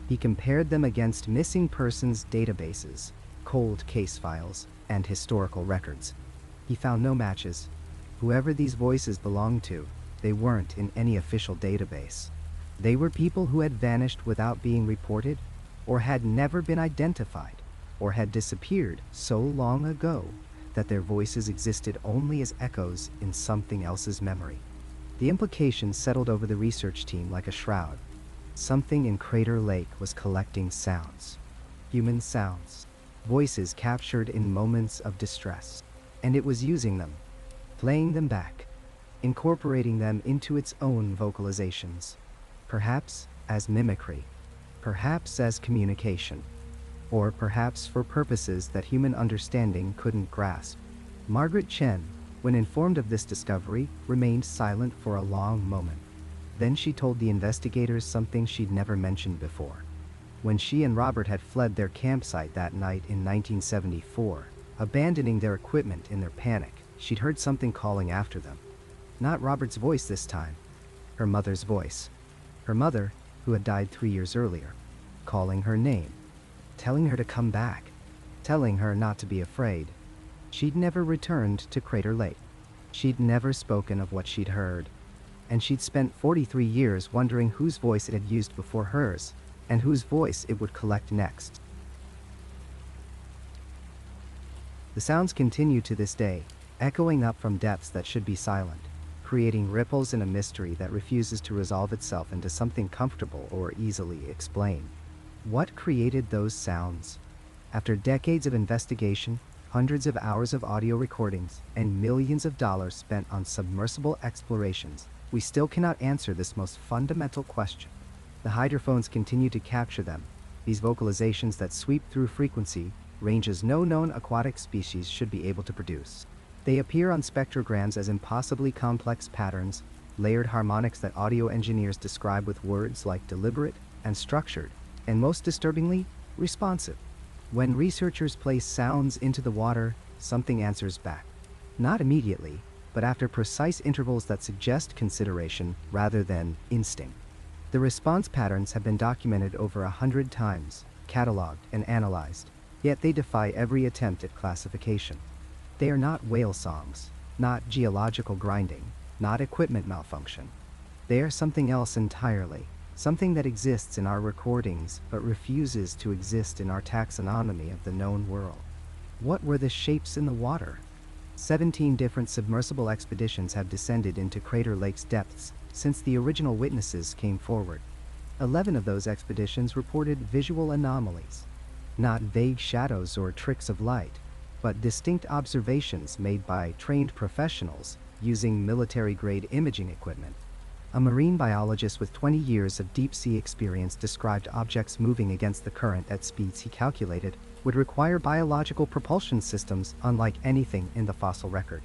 He compared them against missing persons databases, cold case files, and historical records. He found no matches. Whoever these voices belonged to, they weren't in any official database. They were people who had vanished without being reported, or had never been identified, or had disappeared so long ago that their voices existed only as echoes in something else's memory. The implications settled over the research team like a shroud. Something in Crater Lake was collecting sounds. Human sounds. Voices captured in moments of distress. And it was using them, playing them back, incorporating them into its own vocalizations. Perhaps as mimicry. Perhaps as communication. Or perhaps for purposes that human understanding couldn't grasp. Margaret Chen, when informed of this discovery, remained silent for a long moment. Then she told the investigators something she'd never mentioned before. When she and Robert had fled their campsite that night in 1974, abandoning their equipment in their panic, she'd heard something calling after them. Not Robert's voice this time. Her mother's voice. Her mother, who had died 3 years earlier, calling her name, telling her to come back, telling her not to be afraid. She'd never returned to Crater Lake. She'd never spoken of what she'd heard. And she'd spent 43 years wondering whose voice it had used before hers, and whose voice it would collect next. The sounds continue to this day, echoing up from depths that should be silent, creating ripples in a mystery that refuses to resolve itself into something comfortable or easily explained. What created those sounds? After decades of investigation, hundreds of hours of audio recordings, and millions of dollars spent on submersible explorations, we still cannot answer this most fundamental question. The hydrophones continue to capture them, these vocalizations that sweep through frequency, ranges no known aquatic species should be able to produce. They appear on spectrograms as impossibly complex patterns, layered harmonics that audio engineers describe with words like deliberate and structured, and most disturbingly, responsive. When researchers place sounds into the water, something answers back. Not immediately, but after precise intervals that suggest consideration rather than instinct. The response patterns have been documented over 100 times, cataloged and analyzed, yet they defy every attempt at classification. They are not whale songs, not geological grinding, not equipment malfunction. They are something else entirely. Something that exists in our recordings but refuses to exist in our taxonomy of the known world. What were the shapes in the water? 17 different submersible expeditions have descended into Crater Lake's depths since the original witnesses came forward. 11 of those expeditions reported visual anomalies. Not vague shadows or tricks of light, but distinct observations made by trained professionals using military-grade imaging equipment. A marine biologist with 20 years of deep-sea experience described objects moving against the current at speeds he calculated would require biological propulsion systems unlike anything in the fossil record.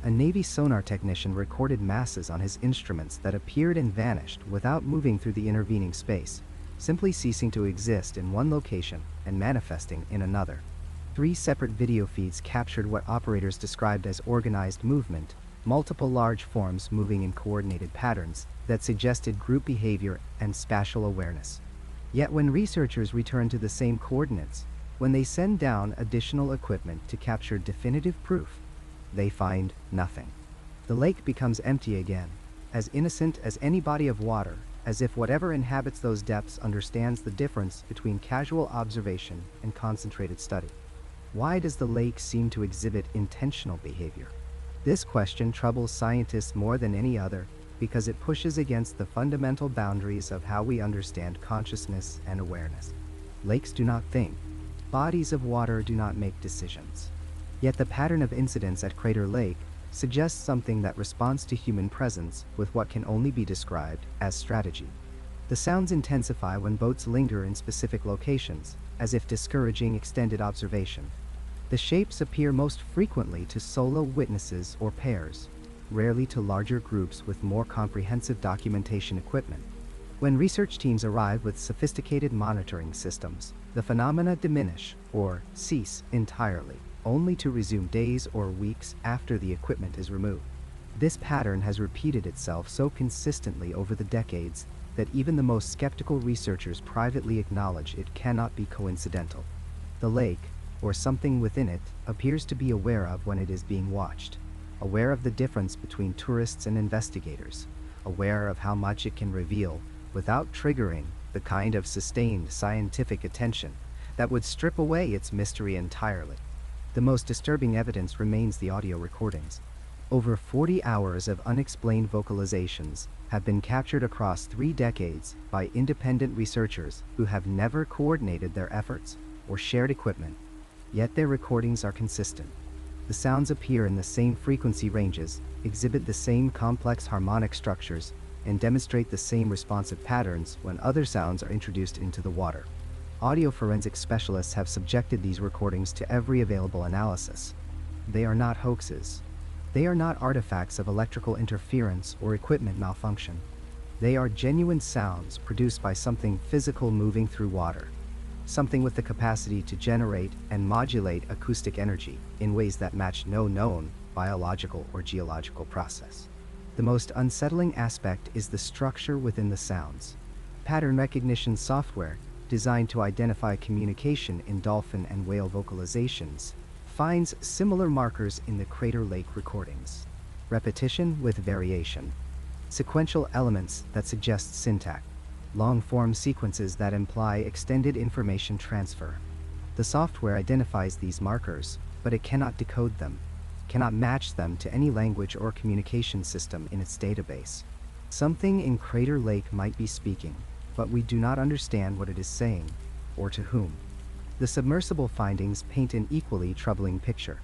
A Navy sonar technician recorded masses on his instruments that appeared and vanished without moving through the intervening space, simply ceasing to exist in one location and manifesting in another. 3 separate video feeds captured what operators described as organized movement, multiple large forms moving in coordinated patterns that suggested group behavior and spatial awareness. Yet when researchers return to the same coordinates, when they send down additional equipment to capture definitive proof, they find nothing. The lake becomes empty again, as innocent as any body of water, as if whatever inhabits those depths understands the difference between casual observation and concentrated study. Why does the lake seem to exhibit intentional behavior? This question troubles scientists more than any other because it pushes against the fundamental boundaries of how we understand consciousness and awareness. Lakes do not think. Bodies of water do not make decisions. Yet the pattern of incidents at Crater Lake suggests something that responds to human presence with what can only be described as strategy. The sounds intensify when boats linger in specific locations, as if discouraging extended observation. The shapes appear most frequently to solo witnesses or pairs, rarely to larger groups with more comprehensive documentation equipment. When research teams arrive with sophisticated monitoring systems, the phenomena diminish or cease entirely, only to resume days or weeks after the equipment is removed. This pattern has repeated itself so consistently over the decades that even the most skeptical researchers privately acknowledge it cannot be coincidental. The lake, or something within it, appears to be aware of when it is being watched, aware of the difference between tourists and investigators, aware of how much it can reveal without triggering the kind of sustained scientific attention that would strip away its mystery entirely. The most disturbing evidence remains the audio recordings. Over 40 hours of unexplained vocalizations have been captured across 3 decades by independent researchers who have never coordinated their efforts or shared equipment, yet their recordings are consistent. The sounds appear in the same frequency ranges, exhibit the same complex harmonic structures, and demonstrate the same responsive patterns when other sounds are introduced into the water. Audio forensic specialists have subjected these recordings to every available analysis. They are not hoaxes. They are not artifacts of electrical interference or equipment malfunction. They are genuine sounds produced by something physical moving through water, something with the capacity to generate and modulate acoustic energy in ways that match no known biological or geological process. The most unsettling aspect is the structure within the sounds. Pattern recognition software, designed to identify communication in dolphin and whale vocalizations, finds similar markers in the Crater Lake recordings. Repetition with variation. Sequential elements that suggest syntax. Long-form sequences that imply extended information transfer. The software identifies these markers, but it cannot decode them, cannot match them to any language or communication system in its database. Something in Crater Lake might be speaking, but we do not understand what it is saying, or to whom. The submersible findings paint an equally troubling picture.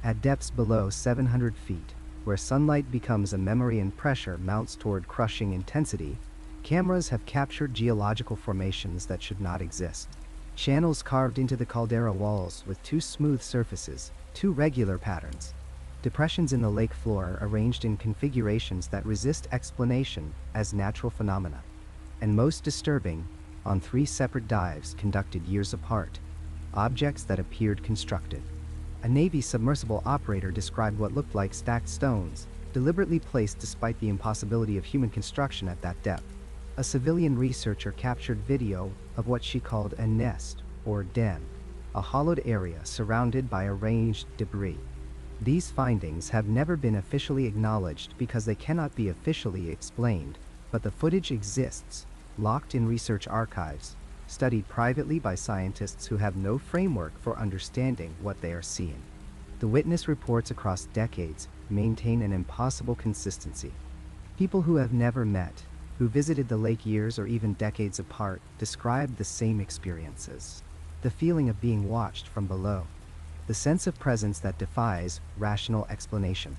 At depths below 700 feet, where sunlight becomes a memory and pressure mounts toward crushing intensity, cameras have captured geological formations that should not exist. Channels carved into the caldera walls with 2 smooth surfaces, 2 regular patterns. Depressions in the lake floor arranged in configurations that resist explanation as natural phenomena. And most disturbing, on 3 separate dives conducted years apart, objects that appeared constructed. A Navy submersible operator described what looked like stacked stones, deliberately placed despite the impossibility of human construction at that depth. A civilian researcher captured video of what she called a nest, or den, a hollowed area surrounded by arranged debris. These findings have never been officially acknowledged because they cannot be officially explained, but the footage exists, locked in research archives, studied privately by scientists who have no framework for understanding what they are seeing. The witness reports across decades maintain an impossible consistency. People who have never met, who visited the lake years or even decades apart, describe the same experiences. The feeling of being watched from below. The sense of presence that defies rational explanation.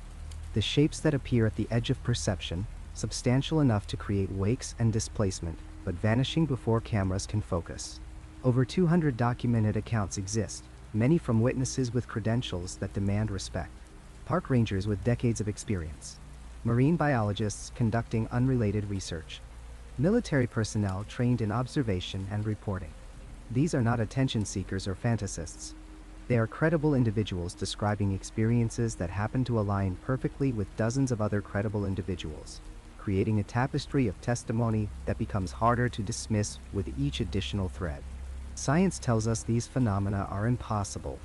The shapes that appear at the edge of perception, substantial enough to create wakes and displacement, but vanishing before cameras can focus. Over 200 documented accounts exist, many from witnesses with credentials that demand respect. Park rangers with decades of experience. Marine biologists conducting unrelated research. Military personnel trained in observation and reporting. These are not attention seekers or fantasists. They are credible individuals describing experiences that happen to align perfectly with dozens of other credible individuals, creating a tapestry of testimony that becomes harder to dismiss with each additional thread. Science tells us these phenomena are impossible.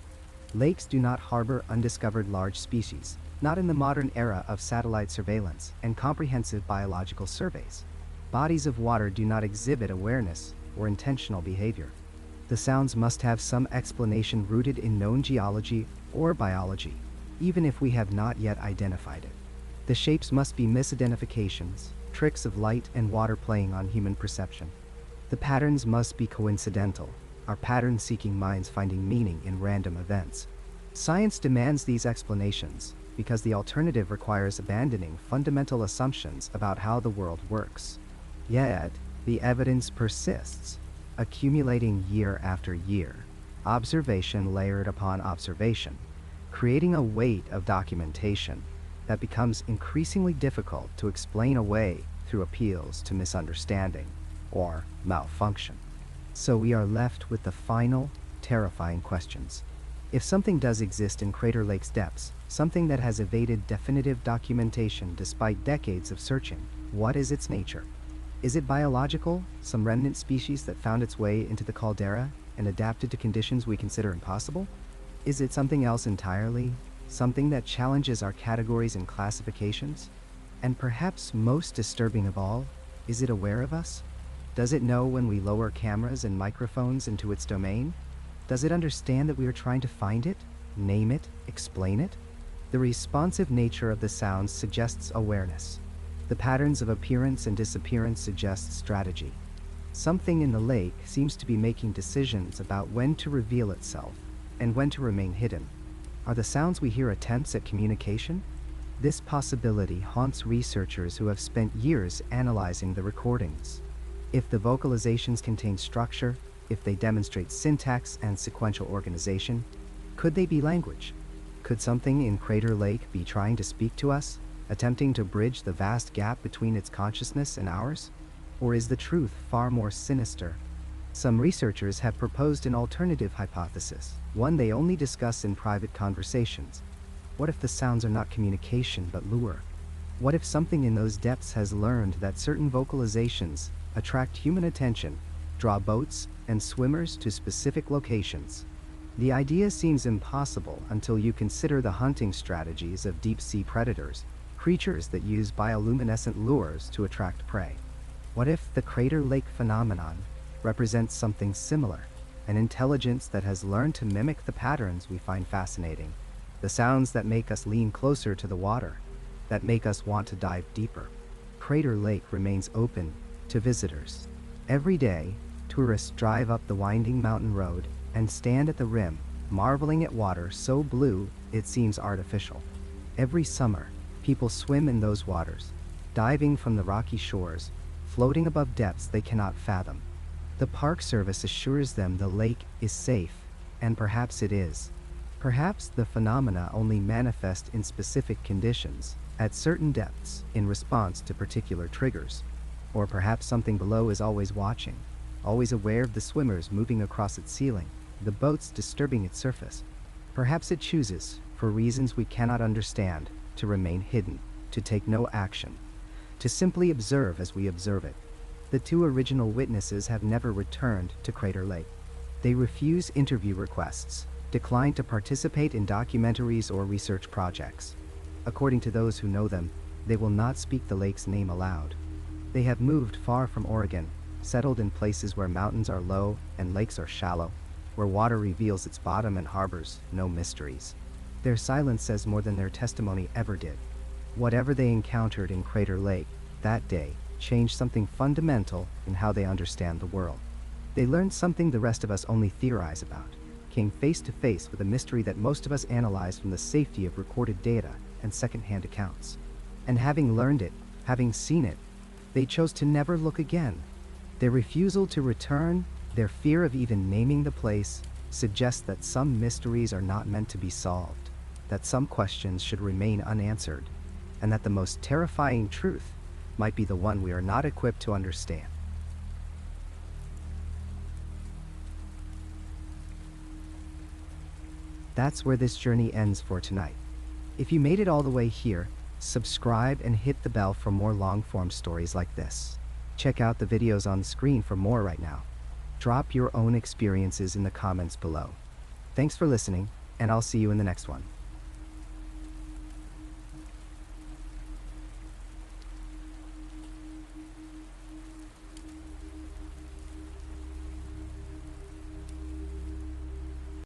Lakes do not harbor undiscovered large species, not in the modern era of satellite surveillance and comprehensive biological surveys. Bodies of water do not exhibit awareness or intentional behavior. The sounds must have some explanation rooted in known geology or biology, even if we have not yet identified it. The shapes must be misidentifications, tricks of light and water playing on human perception. The patterns must be coincidental, our pattern-seeking minds finding meaning in random events. Science demands these explanations because the alternative requires abandoning fundamental assumptions about how the world works. Yet, the evidence persists, accumulating year after year, observation layered upon observation, creating a weight of documentation that becomes increasingly difficult to explain away through appeals to misunderstanding or malfunction. So we are left with the final, terrifying questions. If something does exist in Crater Lake's depths, something that has evaded definitive documentation despite decades of searching, what is its nature? Is it biological, some remnant species that found its way into the caldera and adapted to conditions we consider impossible? Is it something else entirely, something that challenges our categories and classifications? And perhaps most disturbing of all, is it aware of us? Does it know when we lower cameras and microphones into its domain? Does it understand that we are trying to find it, name it, explain it? The responsive nature of the sounds suggests awareness. The patterns of appearance and disappearance suggest strategy. Something in the lake seems to be making decisions about when to reveal itself and when to remain hidden. Are the sounds we hear attempts at communication? This possibility haunts researchers who have spent years analyzing the recordings. If the vocalizations contain structure, if they demonstrate syntax and sequential organization, could they be language? Could something in Crater Lake be trying to speak to us, attempting to bridge the vast gap between its consciousness and ours? Or is the truth far more sinister? Some researchers have proposed an alternative hypothesis, one they only discuss in private conversations. What if the sounds are not communication but lure? What if something in those depths has learned that certain vocalizations attract human attention, draw boats and swimmers to specific locations? The idea seems impossible until you consider the hunting strategies of deep-sea predators, creatures that use bioluminescent lures to attract prey. What if the Crater Lake phenomenon represents something similar, an intelligence that has learned to mimic the patterns we find fascinating, the sounds that make us lean closer to the water, that make us want to dive deeper? Crater Lake remains open to visitors. Every day, tourists drive up the winding mountain road and stand at the rim, marveling at water so blue it seems artificial. Every summer, people swim in those waters, diving from the rocky shores, floating above depths they cannot fathom. The Park Service assures them the lake is safe, and perhaps it is. Perhaps the phenomena only manifest in specific conditions, at certain depths, in response to particular triggers. Or perhaps something below is always watching, always aware of the swimmers moving across its ceiling, the boats disturbing its surface. Perhaps it chooses, for reasons we cannot understand, to remain hidden, to take no action, to simply observe as we observe it. The two original witnesses have never returned to Crater Lake. They refuse interview requests, decline to participate in documentaries or research projects. According to those who know them, they will not speak the lake's name aloud. They have moved far from Oregon, settled in places where mountains are low and lakes are shallow, where water reveals its bottom and harbors no mysteries. Their silence says more than their testimony ever did. Whatever they encountered in Crater Lake that day changed something fundamental in how they understand the world. They learned something the rest of us only theorize about, came face to face with a mystery that most of us analyze from the safety of recorded data and second-hand accounts. And having learned it, having seen it, they chose to never look again. Their refusal to return, their fear of even naming the place, suggests that some mysteries are not meant to be solved, that some questions should remain unanswered, and that the most terrifying truth might be the one we are not equipped to understand. That's where this journey ends for tonight. If you made it all the way here, subscribe and hit the bell for more long-form stories like this. Check out the videos on the screen for more right now. Drop your own experiences in the comments below. Thanks for listening, and I'll see you in the next one.